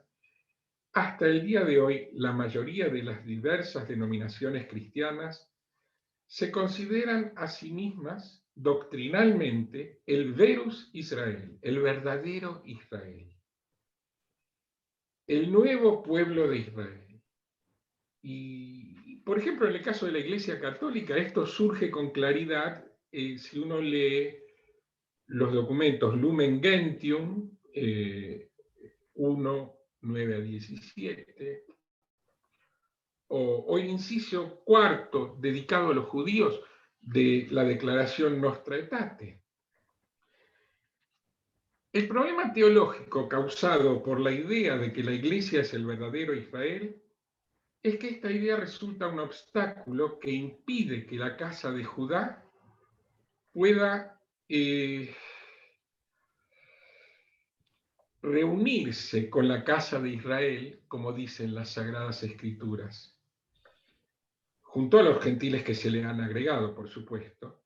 hasta el día de hoy la mayoría de las diversas denominaciones cristianas se consideran a sí mismas doctrinalmente el verus Israel, el verdadero Israel, el nuevo pueblo de Israel. Y, por ejemplo, en el caso de la Iglesia Católica, esto surge con claridad si uno lee los documentos Lumen Gentium 1, 9-17, o el inciso cuarto dedicado a los judíos de la Declaración Nostra Aetate. El problema teológico causado por la idea de que la Iglesia es el verdadero Israel es que esta idea resulta un obstáculo que impide que la casa de Judá pueda reunirse con la casa de Israel, como dicen las Sagradas Escrituras, junto a los gentiles que se le han agregado, por supuesto,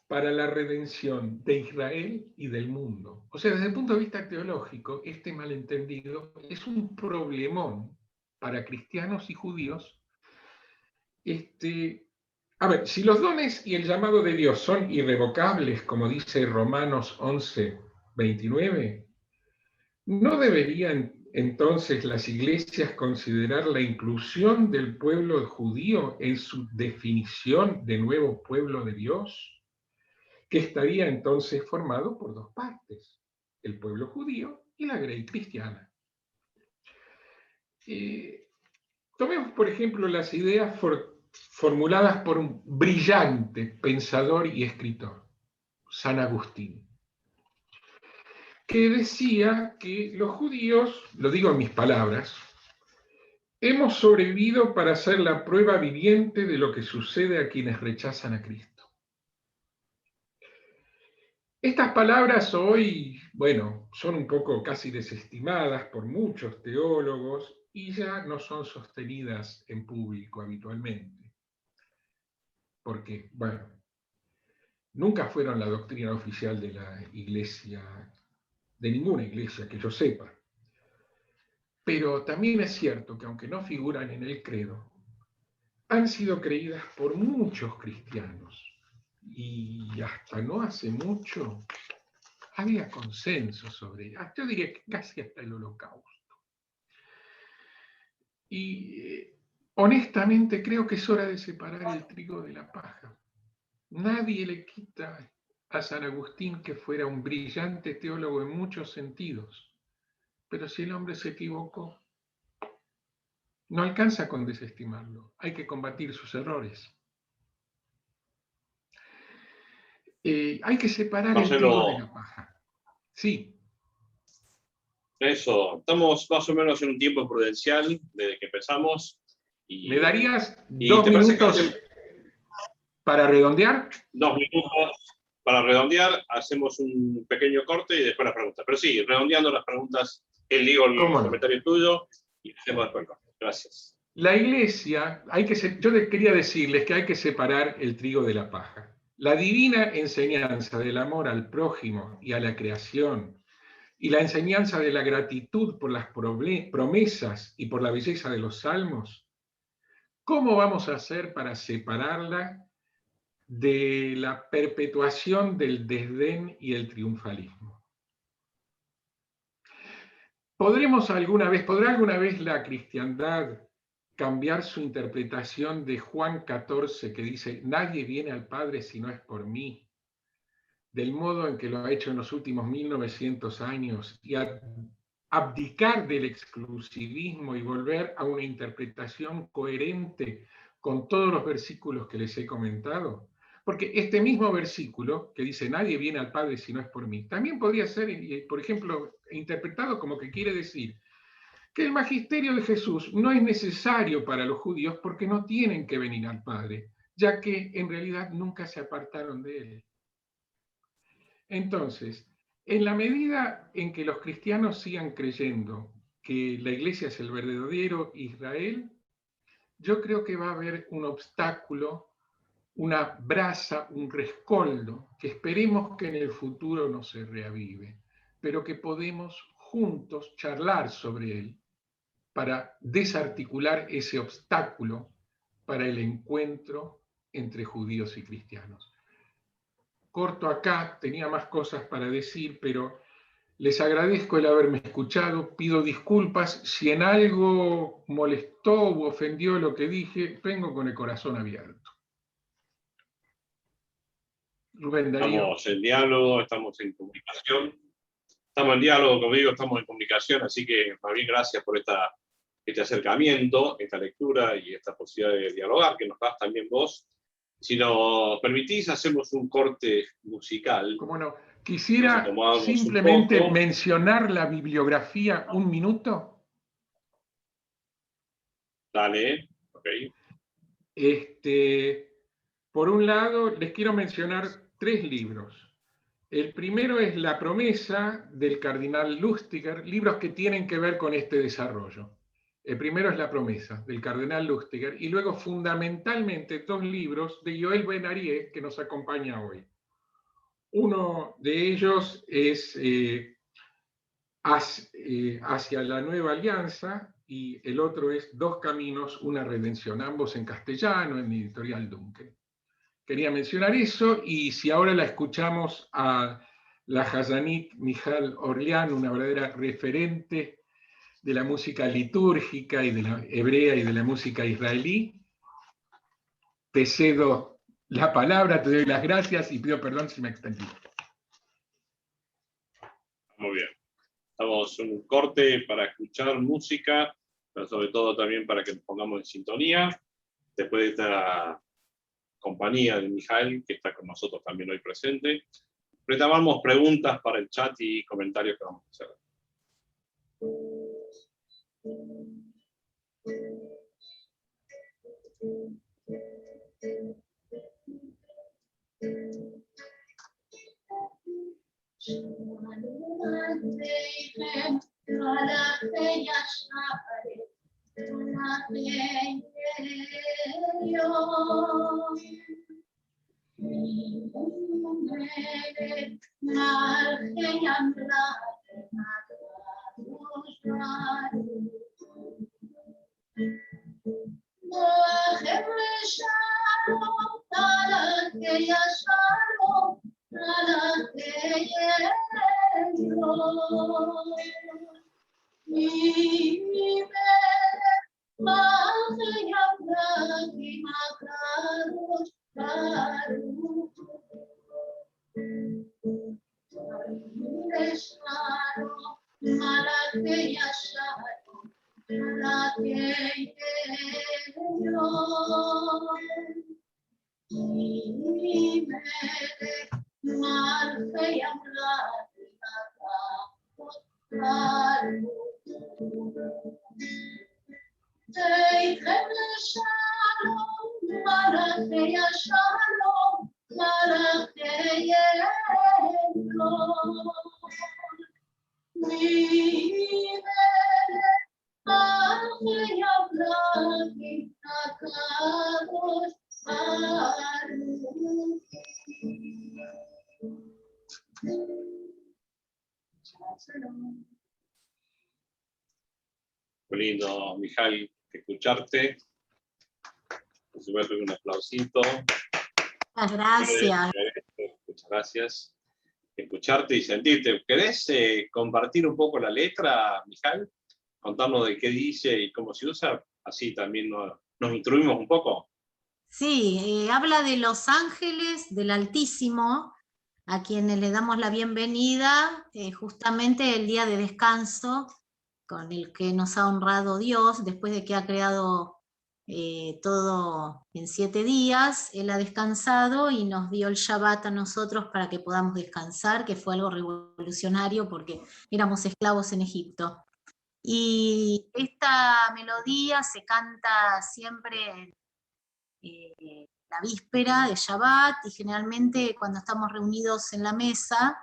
para la redención de Israel y del mundo. O sea, desde el punto de vista teológico, este malentendido es un problemón para cristianos y judíos. A ver, si los dones y el llamado de Dios son irrevocables, como dice Romanos 11:29, ¿no deberían entonces las iglesias considerar la inclusión del pueblo judío en su definición de nuevo pueblo de Dios? Que estaría entonces formado por dos partes, el pueblo judío y la grey cristiana. Tomemos, por ejemplo, las ideas formuladas por un brillante pensador y escritor, San Agustín. que decía que los judíos, lo digo en mis palabras, hemos sobrevivido para ser la prueba viviente de lo que sucede a quienes rechazan a Cristo. Estas palabras hoy, bueno, son un poco casi desestimadas por muchos teólogos y ya no son sostenidas en público habitualmente. Porque, bueno, nunca fueron la doctrina oficial de la iglesia, de ninguna iglesia que yo sepa. Pero también es cierto que aunque no figuran en el credo, han sido creídas por muchos cristianos. Y hasta no hace mucho había consenso sobre ellas. Yo diría que casi hasta el Holocausto. Y honestamente creo que es hora de separar el trigo de la paja. Nadie le quita a San Agustín que fuera un brillante teólogo en muchos sentidos. Pero si el hombre se equivocó, no alcanza con desestimarlo. Hay que combatir sus errores. Hay que separar Marcelo, el trigo de la paja. Sí. Eso, estamos más o menos en un tiempo prudencial desde que empezamos. ¿Me darías y 2 ¿te parece minutos para redondear? 2 minutos para redondear, hacemos un pequeño corte y después las preguntas. Pero sí, redondeando las preguntas, el comentario tuyo y hacemos después el corte. Gracias. La iglesia, yo quería decirles que hay que separar el trigo de la paja. La divina enseñanza del amor al prójimo y a la creación, y la enseñanza de la gratitud por las promesas y por la belleza de los salmos, ¿cómo vamos a hacer para separarla de la perpetuación del desdén y el triunfalismo? ¿Podrá alguna vez la cristiandad cambiar su interpretación de Juan 14 que dice, nadie viene al Padre si no es por mí, del modo en que lo ha hecho en los últimos 1900 años, y abdicar del exclusivismo y volver a una interpretación coherente con todos los versículos que les he comentado? Porque este mismo versículo que dice, nadie viene al Padre si no es por mí, también podría ser, por ejemplo, interpretado como que quiere decir que el magisterio de Jesús no es necesario para los judíos porque no tienen que venir al Padre, ya que en realidad nunca se apartaron de él. Entonces, en la medida en que los cristianos sigan creyendo que la iglesia es el verdadero Israel, yo creo que va a haber un obstáculo, una brasa, un rescoldo, que esperemos que en el futuro no se reavive, pero que podemos juntos charlar sobre él para desarticular ese obstáculo para el encuentro entre judíos y cristianos. Corto acá, tenía más cosas para decir, pero les agradezco el haberme escuchado, pido disculpas si en algo molestó u ofendió lo que dije, vengo con el corazón abierto. Rubén Darío. Estamos en diálogo, estamos en comunicación. Estamos en diálogo, como digo, estamos en comunicación, así que más bien gracias por este acercamiento, esta lectura y esta posibilidad de dialogar que nos das también vos. Si nos permitís, hacemos un corte musical. ¿Cómo no? Quisiera simplemente mencionar la bibliografía un minuto. Dale, ok. Por un lado, les quiero mencionar 3 libros. El primero es La promesa del cardenal Lustiger, libros que tienen que ver con este desarrollo. El primero es La promesa del cardenal Lustiger y luego fundamentalmente 2 libros de Joël Benarié que nos acompaña hoy. Uno de ellos es Hacia la Nueva Alianza y el otro es Dos Caminos, una Redención, ambos en castellano, en editorial Duncan. Quería mencionar eso, y si ahora la escuchamos a la Hazanit Michal Orlian, una verdadera referente de la música litúrgica y de la hebrea y de la música israelí, te cedo la palabra, te doy las gracias y pido perdón si me extendí. Muy bien. Estamos en un corte para escuchar música, pero sobre todo también para que nos pongamos en sintonía. Después de esta compañía de Mijael, que está con nosotros también hoy presente, Retomamos preguntas para el chat y comentarios que vamos a hacer. Muy lindo, Mijail, escucharte. Por supuesto, un aplausito. Muchas gracias. Muchas gracias. Escucharte y sentirte. ¿Querés compartir un poco la letra, Mijail? Contarnos de qué dice y cómo se usa. Así también nos instruimos un poco. Sí, habla de los ángeles del Altísimo, a quienes le damos la bienvenida justamente el día de descanso con el que nos ha honrado Dios, después de que ha creado todo en 7 días. Él ha descansado y nos dio el Shabbat a nosotros para que podamos descansar, que fue algo revolucionario porque éramos esclavos en Egipto. Y esta melodía se canta siempre la víspera de Shabbat, y generalmente cuando estamos reunidos en la mesa,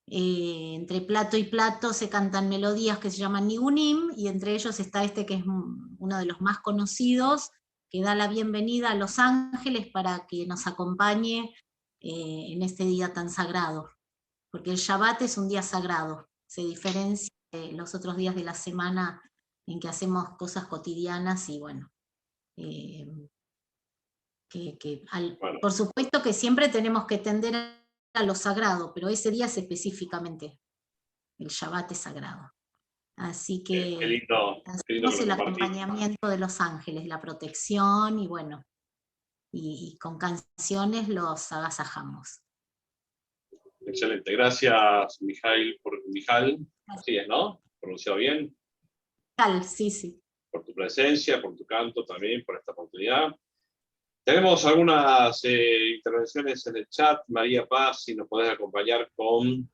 entre plato y plato se cantan melodías que se llaman nigunim, y entre ellos está este que es uno de los más conocidos, que da la bienvenida a los ángeles para que nos acompañe en este día tan sagrado, porque el Shabbat es un día sagrado, se diferencia de los otros días de la semana en que hacemos cosas cotidianas, y bueno, Bueno. Por supuesto que siempre tenemos que tender a lo sagrado, pero ese día es específicamente, el Shabbat es sagrado. Así que Qué lindo hacemos que el lo compartís. acompañamiento de los ángeles, la protección, y bueno, y con canciones los agasajamos. Excelente, gracias Mijail, así es, ¿no? ¿Pronunciado bien? Sí, sí. Por tu presencia, por tu canto también, por esta oportunidad. Tenemos algunas intervenciones en el chat. María Paz, si nos podés acompañar con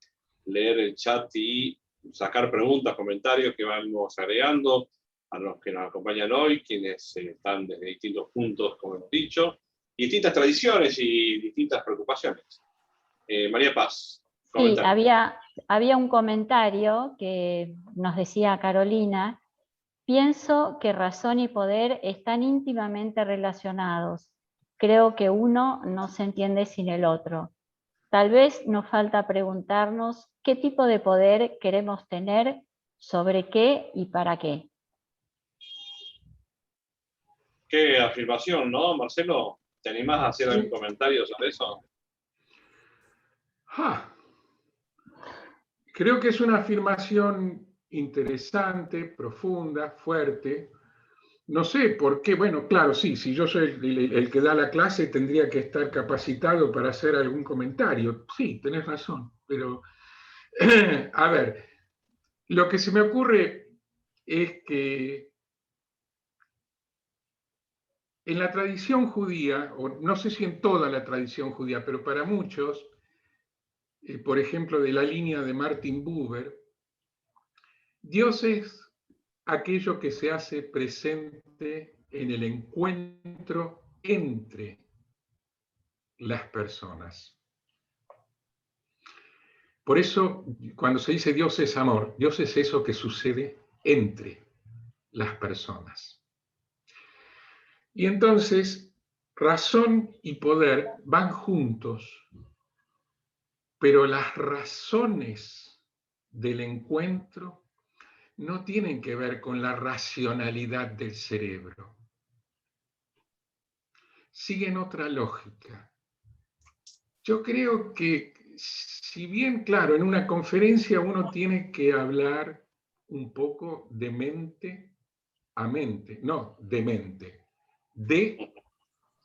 leer el chat y sacar preguntas, comentarios que vamos agregando a los que nos acompañan hoy, quienes están desde distintos puntos, como hemos dicho, distintas tradiciones y distintas preocupaciones. María Paz. Sí, había un comentario que nos decía Carolina: pienso que razón y poder están íntimamente relacionados. Creo que uno no se entiende sin el otro. Tal vez nos falta preguntarnos qué tipo de poder queremos tener, sobre qué y para qué. Qué afirmación, ¿no, Marcelo? ¿Te animás a hacer algún comentario sobre eso? Creo que es una afirmación interesante, profunda, fuerte. No sé por qué, bueno, claro, sí, si yo soy el que da la clase, tendría que estar capacitado para hacer algún comentario. Sí, tenés razón, pero a ver, lo que se me ocurre es que en la tradición judía, o no sé si en toda la tradición judía, pero para muchos, por ejemplo, de la línea de Martin Buber, Dios es aquello que se hace presente en el encuentro entre las personas. Por eso, cuando se dice Dios es amor, Dios es eso que sucede entre las personas. Y entonces, razón y poder van juntos, pero las razones del encuentro no tienen que ver con la racionalidad del cerebro. Siguen otra lógica. Yo creo que, si bien, claro, en una conferencia uno tiene que hablar un poco de mente a mente, no de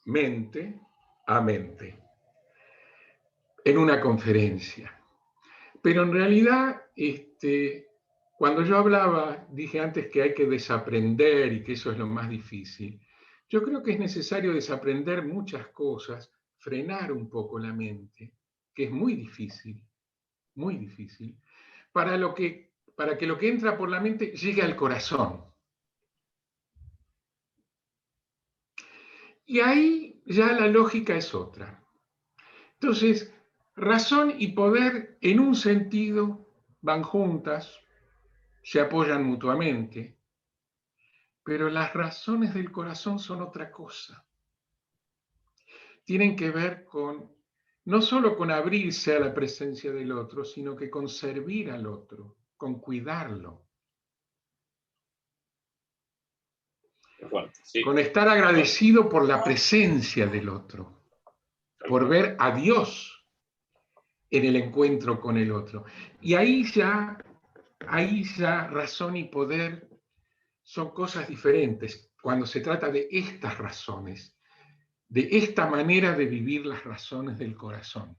mente a mente, en una conferencia. Pero en realidad, cuando yo hablaba, dije antes que hay que desaprender y que eso es lo más difícil. Yo creo que es necesario desaprender muchas cosas, frenar un poco la mente, que es muy difícil, para que lo que entra por la mente llegue al corazón. Y ahí ya la lógica es otra. Entonces, razón y poder en un sentido van juntas, se apoyan mutuamente, pero las razones del corazón son otra cosa. Tienen que ver no solo con abrirse a la presencia del otro, sino que con servir al otro, con cuidarlo. Sí. Con estar agradecido por la presencia del otro, por ver a Dios en el encuentro con el otro. Y ahí ya razón y poder son cosas diferentes cuando se trata de estas razones, de esta manera de vivir las razones del corazón,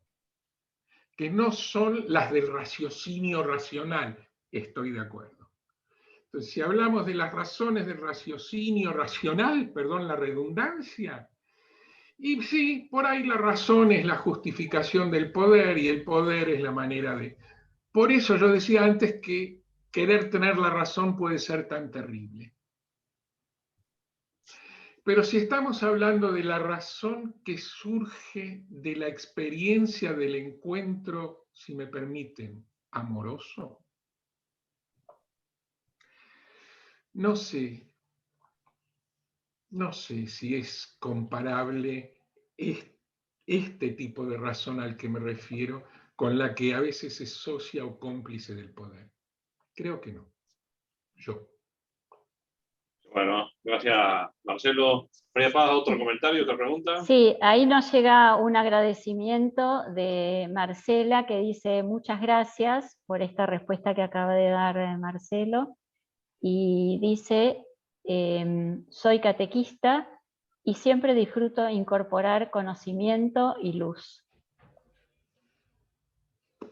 que no son las del raciocinio racional, estoy de acuerdo. Entonces, si hablamos de las razones del raciocinio racional, perdón la redundancia, y sí, por ahí la razón es la justificación del poder y el poder es la manera de... Por eso yo decía antes que querer tener la razón puede ser tan terrible. Pero si estamos hablando de la razón que surge de la experiencia del encuentro, si me permiten, amoroso, no sé si es comparable este tipo de razón al que me refiero con la que a veces es socia o cómplice del poder. Creo que no. Yo. Bueno, gracias, Marcelo. María Paz, ¿otro comentario, otra pregunta? Sí, ahí nos llega un agradecimiento de Marcela que dice muchas gracias por esta respuesta que acaba de dar Marcelo. Y dice, soy catequista y siempre disfruto incorporar conocimiento y luz.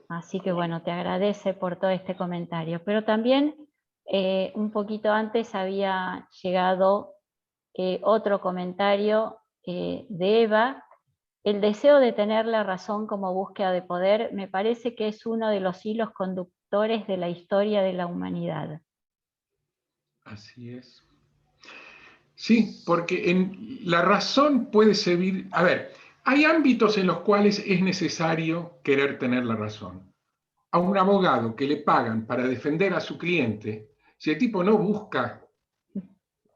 Así que bueno, te agradece por todo este comentario. Pero también un poquito antes había llegado otro comentario de Eva. El deseo de tener la razón como búsqueda de poder me parece que es uno de los hilos conductores de la historia de la humanidad. Así es. Sí, porque la razón puede servir... A ver, hay ámbitos en los cuales es necesario querer tener la razón. A un abogado que le pagan para defender a su cliente, si el tipo no busca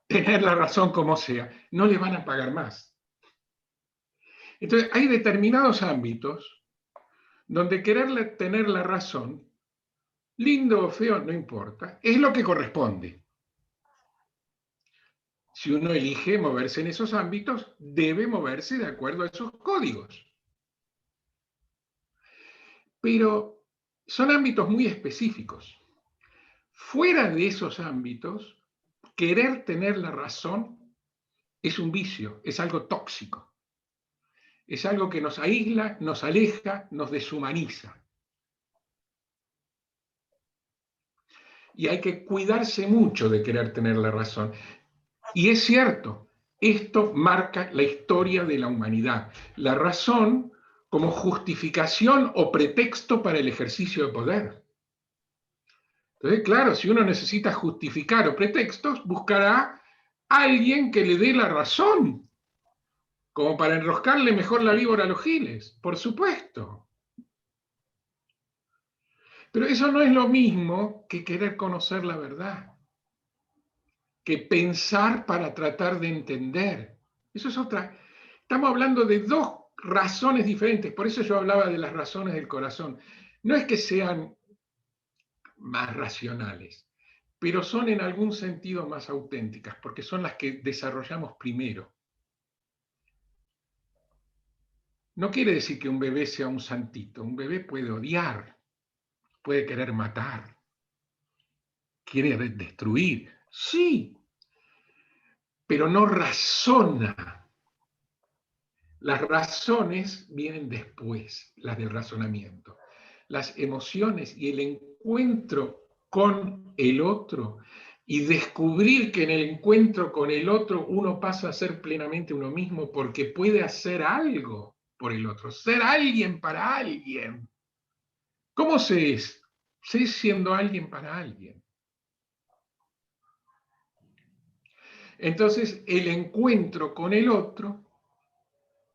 tener la razón como sea, no le van a pagar más. Entonces, hay determinados ámbitos donde querer tener la razón, lindo o feo, no importa, es lo que corresponde. Si uno elige moverse en esos ámbitos, debe moverse de acuerdo a esos códigos. Pero son ámbitos muy específicos. Fuera de esos ámbitos, querer tener la razón es un vicio, es algo tóxico. Es algo que nos aísla, nos aleja, nos deshumaniza. Y hay que cuidarse mucho de querer tener la razón. Y es cierto, esto marca la historia de la humanidad. La razón como justificación o pretexto para el ejercicio de poder. Entonces, claro, si uno necesita justificar o pretextos, buscará a alguien que le dé la razón, como para enroscarle mejor la víbora a los giles, por supuesto. Pero eso no es lo mismo que querer conocer la verdad, que pensar para tratar de entender. Eso es otra. Estamos hablando de dos razones diferentes, por eso yo hablaba de las razones del corazón. No es que sean más racionales, pero son en algún sentido más auténticas, porque son las que desarrollamos primero. No quiere decir que un bebé sea un santito. Un bebé puede odiar, puede querer matar, quiere destruir, sí, pero no razona. Las razones vienen después, las del razonamiento. Las emociones y el encuentro con el otro y descubrir que en el encuentro con el otro uno pasa a ser plenamente uno mismo porque puede hacer algo por el otro, ser alguien para alguien. ¿Cómo se es? Se es siendo alguien para alguien. Entonces, el encuentro con el otro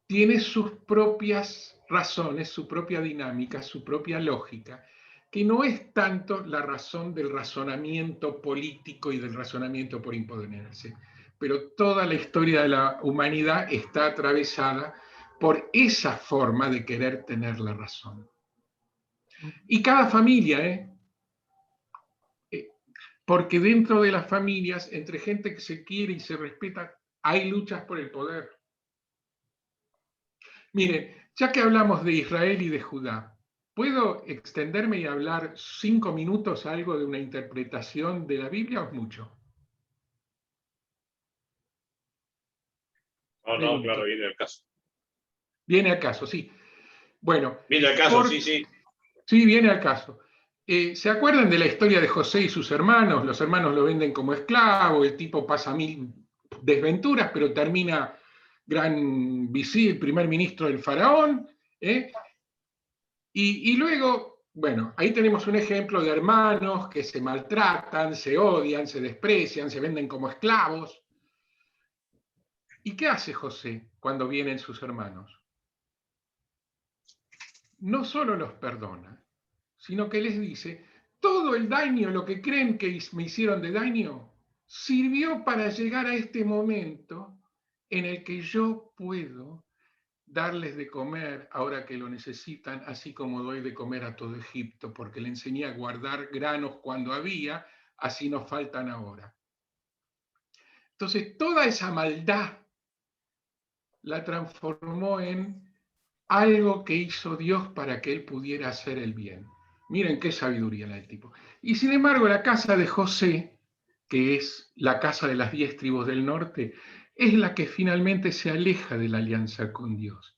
tiene sus propias razones, su propia dinámica, su propia lógica, que no es tanto la razón del razonamiento político y del razonamiento por imponerse, pero toda la historia de la humanidad está atravesada por esa forma de querer tener la razón. Y cada familia, porque dentro de las familias, entre gente que se quiere y se respeta, hay luchas por el poder. Miren, ya que hablamos de Israel y de Judá, ¿puedo extenderme y hablar 5 minutos algo de una interpretación de la Biblia o es mucho? No, claro, viene al caso. Viene al caso, sí. Bueno. Viene al caso, sí. Sí, viene al caso. ¿Se acuerdan de la historia de José y sus hermanos? Los hermanos lo venden como esclavo, el tipo pasa 1000 desventuras, pero termina gran visir, primer ministro del faraón. Y luego, bueno, ahí tenemos un ejemplo de hermanos que se maltratan, se odian, se desprecian, se venden como esclavos. ¿Y qué hace José cuando vienen sus hermanos? No solo los perdona, sino que les dice, todo el daño, lo que creen que me hicieron de daño, sirvió para llegar a este momento en el que yo puedo darles de comer ahora que lo necesitan, así como doy de comer a todo Egipto, porque le enseñé a guardar granos cuando había, así nos faltan ahora. Entonces, toda esa maldad la transformó en algo que hizo Dios para que él pudiera hacer el bien. Miren qué sabiduría la del tipo. Y sin embargo, la casa de José, que es la casa de las 10 tribus del norte, es la que finalmente se aleja de la alianza con Dios.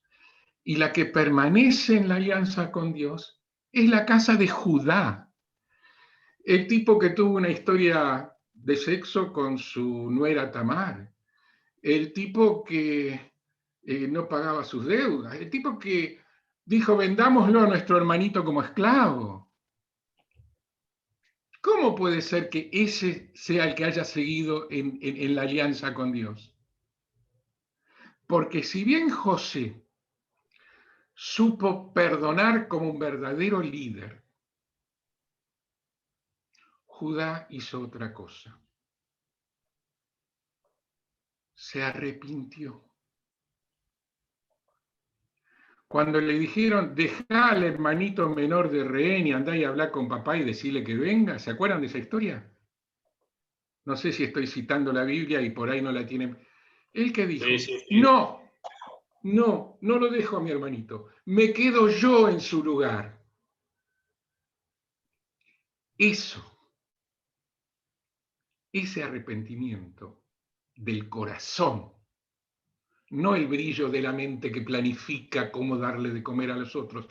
Y la que permanece en la alianza con Dios es la casa de Judá. El tipo que tuvo una historia de sexo con su nuera Tamar. El tipo que no pagaba sus deudas. El tipo que dijo, vendámoslo a nuestro hermanito como esclavo. ¿Cómo puede ser que ese sea el que haya seguido en la alianza con Dios? Porque si bien José supo perdonar como un verdadero líder, Judá hizo otra cosa. Se arrepintió. Cuando le dijeron, dejá al hermanito menor de rehén y andá y hablar con papá y decirle que venga, ¿se acuerdan de esa historia? No sé si estoy citando la Biblia y por ahí no la tienen. Él que dijo, sí. No lo dejo a mi hermanito, me quedo yo en su lugar. Ese arrepentimiento del corazón, no el brillo de la mente que planifica cómo darle de comer a los otros,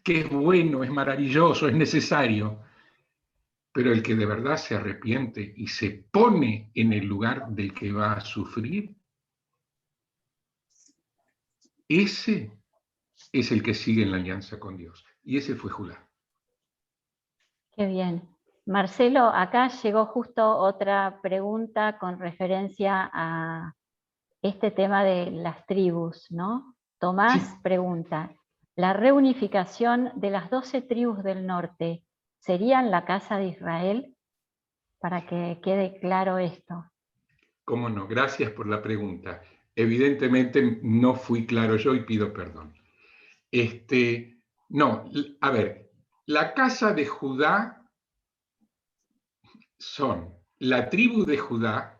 que es bueno, es maravilloso, es necesario, pero el que de verdad se arrepiente y se pone en el lugar del que va a sufrir, ese es el que sigue en la alianza con Dios. Y ese fue Judá. Qué bien. Marcelo, acá llegó justo otra pregunta con referencia a este tema de las tribus, ¿no? Tomás Sí. pregunta, ¿la reunificación de las 12 tribus del norte sería en la casa de Israel? Para que quede claro esto. Cómo no, gracias por la pregunta. Evidentemente no fui claro yo y pido perdón. No, a ver, la casa de Judá son la tribu de Judá,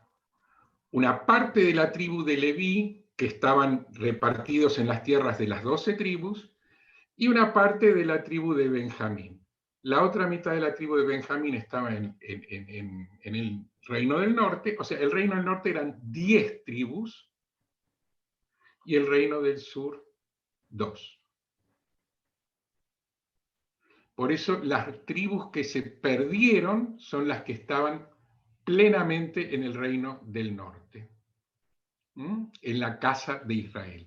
una parte de la tribu de Leví, que estaban repartidos en las tierras de las 12 tribus, y una parte de la tribu de Benjamín. La otra mitad de la tribu de Benjamín estaba en el reino del norte, o sea, el reino del norte eran 10 tribus, y el reino del sur, 2. Por eso las tribus que se perdieron son las que estaban plenamente en el reino del norte, en la casa de Israel.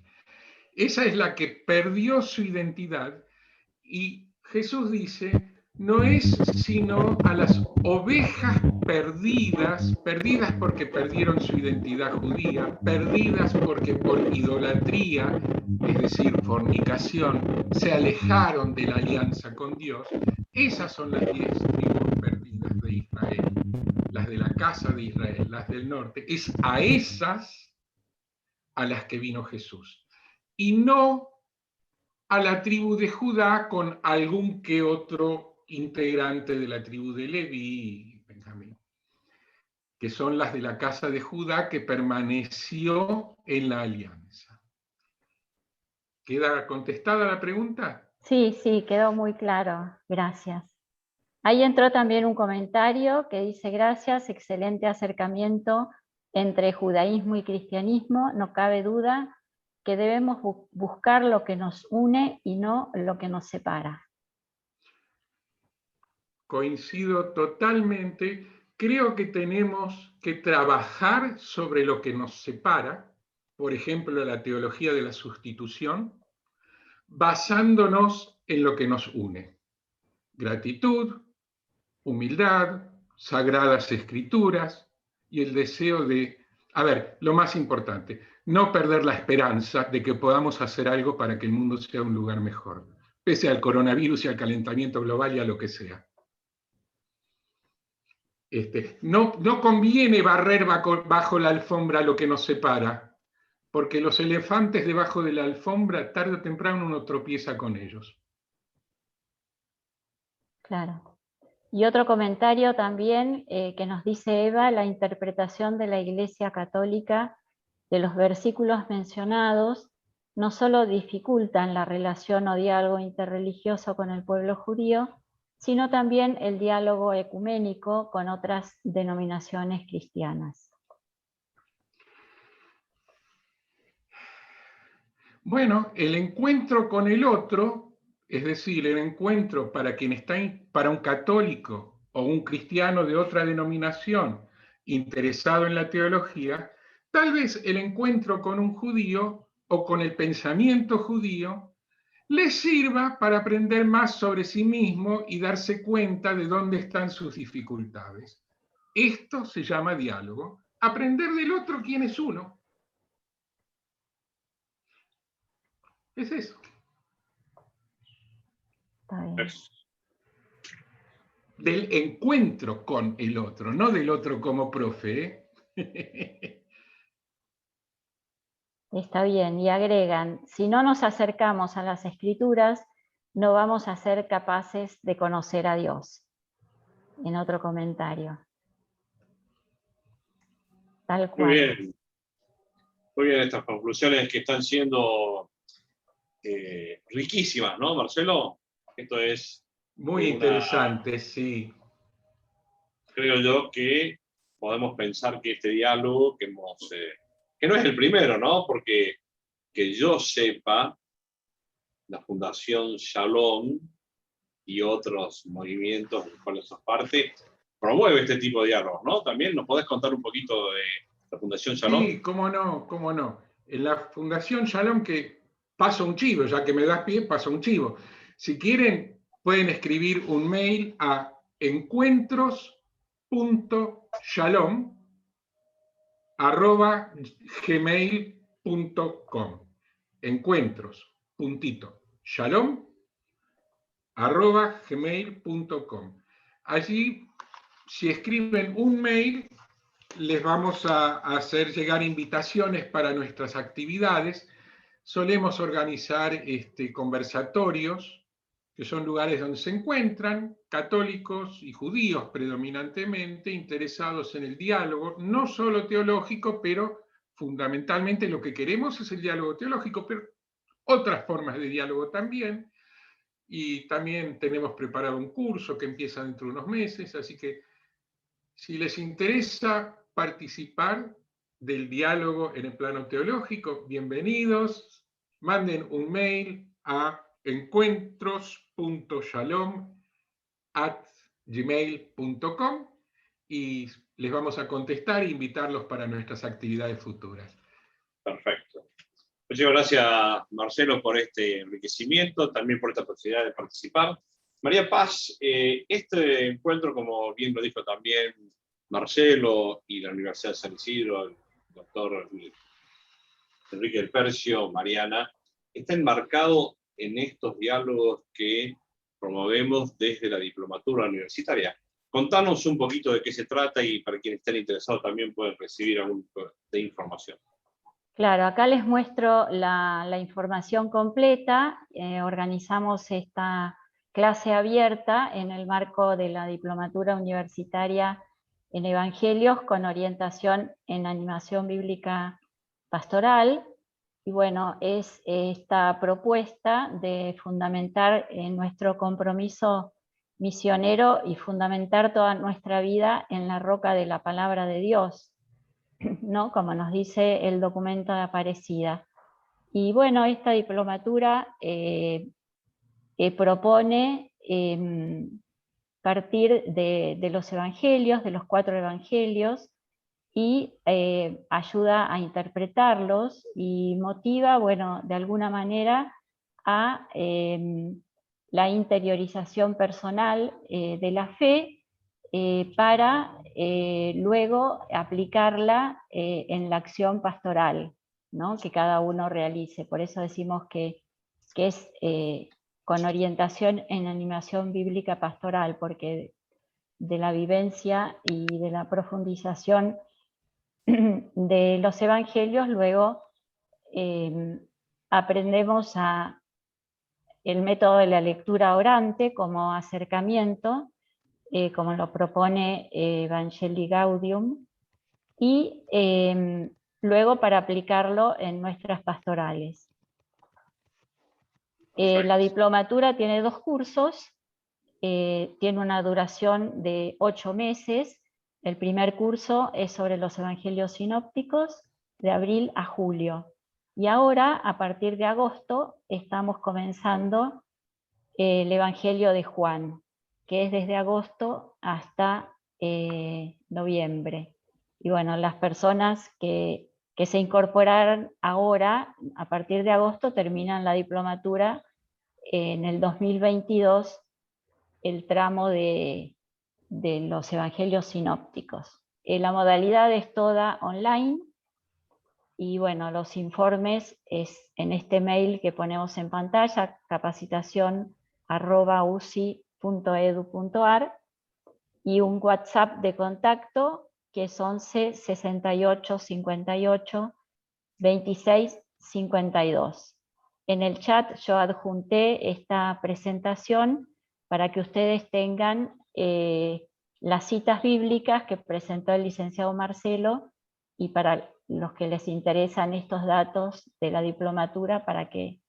Esa es la que perdió su identidad y Jesús dice, no es sino a las ovejas perdidas, perdidas porque perdieron su identidad judía, perdidas porque por idolatría, es decir, fornicación, se alejaron de la alianza con Dios. Esas son las 10 tribus perdidas de Israel, las de la casa de Israel, las del norte. Es a esas a las que vino Jesús. Y no a la tribu de Judá con algún que otro integrante de la tribu de Leví y Benjamín, que son las de la casa de Judá que permaneció en la alianza. ¿Queda contestada la pregunta? Sí, sí, quedó muy claro. Gracias. Ahí entró también un comentario que dice, gracias, excelente acercamiento entre judaísmo y cristianismo. No cabe duda que debemos buscar lo que nos une y no lo que nos separa. Coincido totalmente. Creo que tenemos que trabajar sobre lo que nos separa, por ejemplo, la teología de la sustitución, basándonos en lo que nos une. Gratitud, humildad, sagradas escrituras y el deseo de, lo más importante, no perder la esperanza de que podamos hacer algo para que el mundo sea un lugar mejor, pese al coronavirus y al calentamiento global y a lo que sea. No conviene barrer bajo la alfombra lo que nos separa, porque los elefantes debajo de la alfombra, tarde o temprano uno tropieza con ellos. Claro. Y otro comentario también que nos dice Eva, la interpretación de la Iglesia Católica de los versículos mencionados no solo dificultan la relación o diálogo interreligioso con el pueblo judío, sino también el diálogo ecuménico con otras denominaciones cristianas. Bueno, el encuentro con el otro, es decir, el encuentro para quien está, para un católico o un cristiano de otra denominación interesado en la teología, tal vez el encuentro con un judío o con el pensamiento judío le sirva para aprender más sobre sí mismo y darse cuenta de dónde están sus dificultades. Esto se llama diálogo. Aprender del otro quién es uno. Es eso. Está bien. Del encuentro con el otro, no del otro como profe. Está bien, y agregan, si no nos acercamos a las Escrituras, no vamos a ser capaces de conocer a Dios. En otro comentario. Tal cual. Muy bien. Muy bien, estas conclusiones que están siendo riquísimas, ¿no, Marcelo? Esto es muy interesante, sí. Creo yo que podemos pensar que este diálogo que no es el primero, ¿no? Porque que yo sepa, la Fundación Shalom y otros movimientos de los cuales sos parte, promueve este tipo de diálogos, ¿no? También nos podés contar un poquito de la Fundación Shalom. Sí, cómo no, cómo no. En la Fundación Shalom, que paso un chivo, ya que me das pie, paso un chivo. Si quieren, pueden escribir un mail a encuentros.shalom@gmail.com. encuentros.shalom@gmail.com. Allí, si escriben un mail, les vamos a hacer llegar invitaciones para nuestras actividades. Solemos organizar conversatorios, que son lugares donde se encuentran católicos y judíos predominantemente interesados en el diálogo, no solo teológico, pero fundamentalmente lo que queremos es el diálogo teológico, pero otras formas de diálogo también. Y también tenemos preparado un curso que empieza dentro de unos meses, así que si les interesa participar del diálogo en el plano teológico, bienvenidos. Manden un mail a encuentros.shalom@gmail.com y les vamos a contestar e invitarlos para nuestras actividades futuras. Perfecto. Muchas gracias, Marcelo, por este enriquecimiento, también por esta posibilidad de participar. María Paz, este encuentro, como bien lo dijo también Marcelo y la Universidad de San Isidro, el doctor Enrique del Percio, Mariana, está enmarcado en estos diálogos que promovemos desde la diplomatura universitaria. Contanos un poquito de qué se trata y para quienes estén interesados también pueden recibir algún tipo de información. Claro, acá les muestro la información completa. Organizamos esta clase abierta en el marco de la diplomatura universitaria en Evangelios con orientación en animación bíblica pastoral. Y bueno, es esta propuesta de fundamentar nuestro compromiso misionero y fundamentar toda nuestra vida en la roca de la palabra de Dios, ¿no? Como nos dice el documento de Aparecida. Y bueno, esta diplomatura propone partir de los evangelios, de los 4 evangelios, y ayuda a interpretarlos y motiva, bueno, de alguna manera a la interiorización personal de la fe para luego aplicarla en la acción pastoral, ¿no? Que cada uno realice. Por eso decimos que es con orientación en animación bíblica pastoral, porque de la vivencia y de la profundización de los evangelios luego aprendemos el método de la lectura orante como acercamiento, como lo propone Evangelii Gaudium, y luego para aplicarlo en nuestras pastorales. La diplomatura tiene 2 cursos, tiene una duración de 8 meses. El primer curso es sobre los evangelios sinópticos, de abril a julio. Y ahora, a partir de agosto, estamos comenzando el Evangelio de Juan, que es desde agosto hasta noviembre. Y bueno, las personas que se incorporaron ahora, a partir de agosto, terminan la diplomatura en el 2022, el tramo de los evangelios sinópticos. La modalidad es toda online, y bueno, los informes es en este mail que ponemos en pantalla, capacitación@uci.edu.ar, y un WhatsApp de contacto que es 11 68 58 26 52. En el chat yo adjunté esta presentación para que ustedes tengan las citas bíblicas que presentó el licenciado Marcelo, y para los que les interesan estos datos de la diplomatura, para que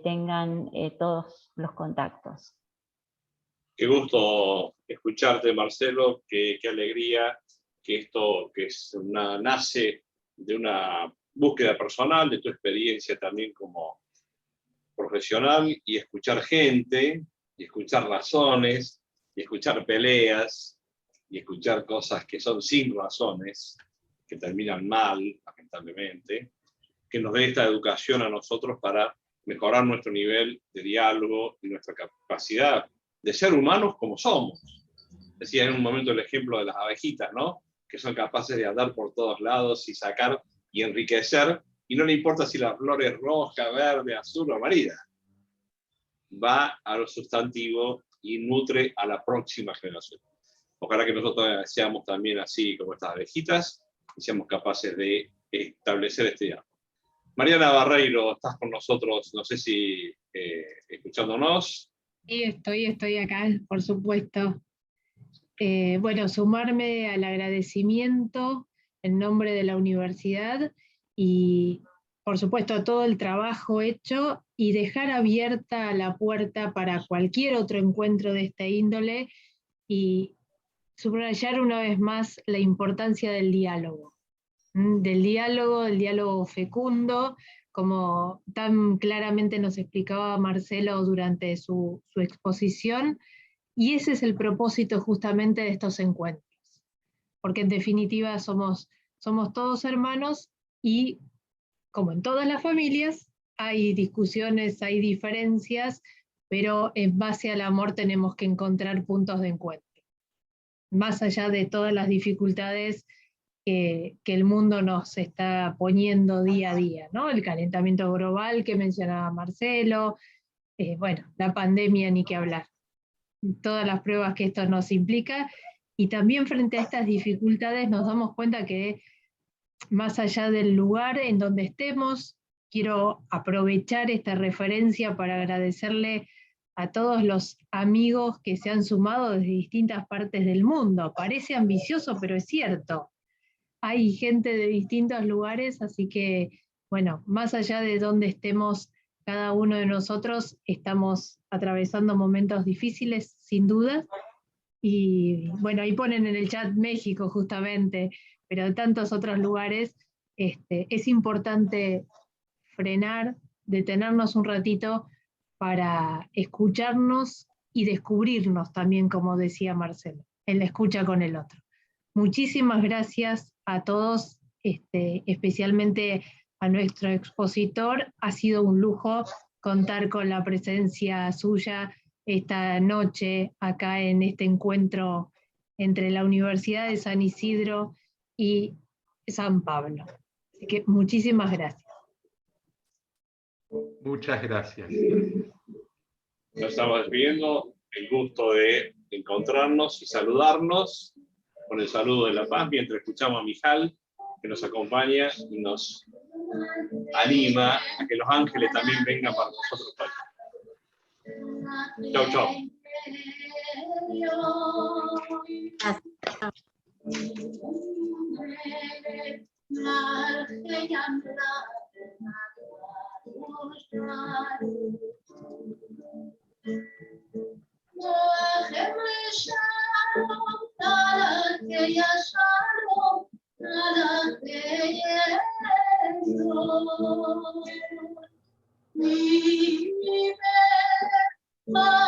tengan todos los contactos. Qué gusto escucharte, Marcelo, qué alegría que esto nace de una búsqueda personal, de tu experiencia también como profesional, y escuchar gente, y escuchar razones, y escuchar peleas, y escuchar cosas que son sin razones, que terminan mal, lamentablemente, que nos dé esta educación a nosotros para mejorar nuestro nivel de diálogo y nuestra capacidad de ser humanos como somos. Decía en un momento el ejemplo de las abejitas, ¿no? Que son capaces de andar por todos lados y sacar y enriquecer, y no le importa si la flor es roja, verde, azul o amarilla. Va a lo sustantivo y nutre a la próxima generación. Ojalá que nosotros seamos también así como estas abejitas y seamos capaces de establecer este diálogo. Mariana Barreiro, estás con nosotros, no sé si escuchándonos. Sí, estoy acá, por supuesto. Bueno, sumarme al agradecimiento en nombre de la universidad y, por supuesto, todo el trabajo hecho y dejar abierta la puerta para cualquier otro encuentro de esta índole y subrayar una vez más la importancia del diálogo, del diálogo fecundo, como tan claramente nos explicaba Marcelo durante su exposición, y ese es el propósito justamente de estos encuentros, porque en definitiva somos todos hermanos y, como en todas las familias, hay discusiones, hay diferencias, pero en base al amor tenemos que encontrar puntos de encuentro, más allá de todas las dificultades que el mundo nos está poniendo día a día, ¿no? El calentamiento global que mencionaba Marcelo, bueno, la pandemia ni que hablar, todas las pruebas que esto nos implica, y también frente a estas dificultades nos damos cuenta que más allá del lugar en donde estemos, quiero aprovechar esta referencia para agradecerle a todos los amigos que se han sumado desde distintas partes del mundo. Parece ambicioso, pero es cierto. Hay gente de distintos lugares, así que, bueno, más allá de donde estemos cada uno de nosotros, estamos atravesando momentos difíciles, sin duda. Y bueno, ahí ponen en el chat México justamente, pero de tantos otros lugares, es importante frenar, detenernos un ratito para escucharnos y descubrirnos también, como decía Marcelo, en la escucha con el otro. Muchísimas gracias a todos, especialmente a nuestro expositor. Ha sido un lujo contar con la presencia suya esta noche acá en este encuentro entre la Universidad de San Isidro y San Pablo. Así que muchísimas gracias. Muchas gracias. Nos estamos despidiendo. El gusto de encontrarnos y saludarnos con el saludo de la paz, mientras escuchamos a Mijal, que nos acompaña y nos anima a que los ángeles también vengan para nosotros. Chau, chau. Bye.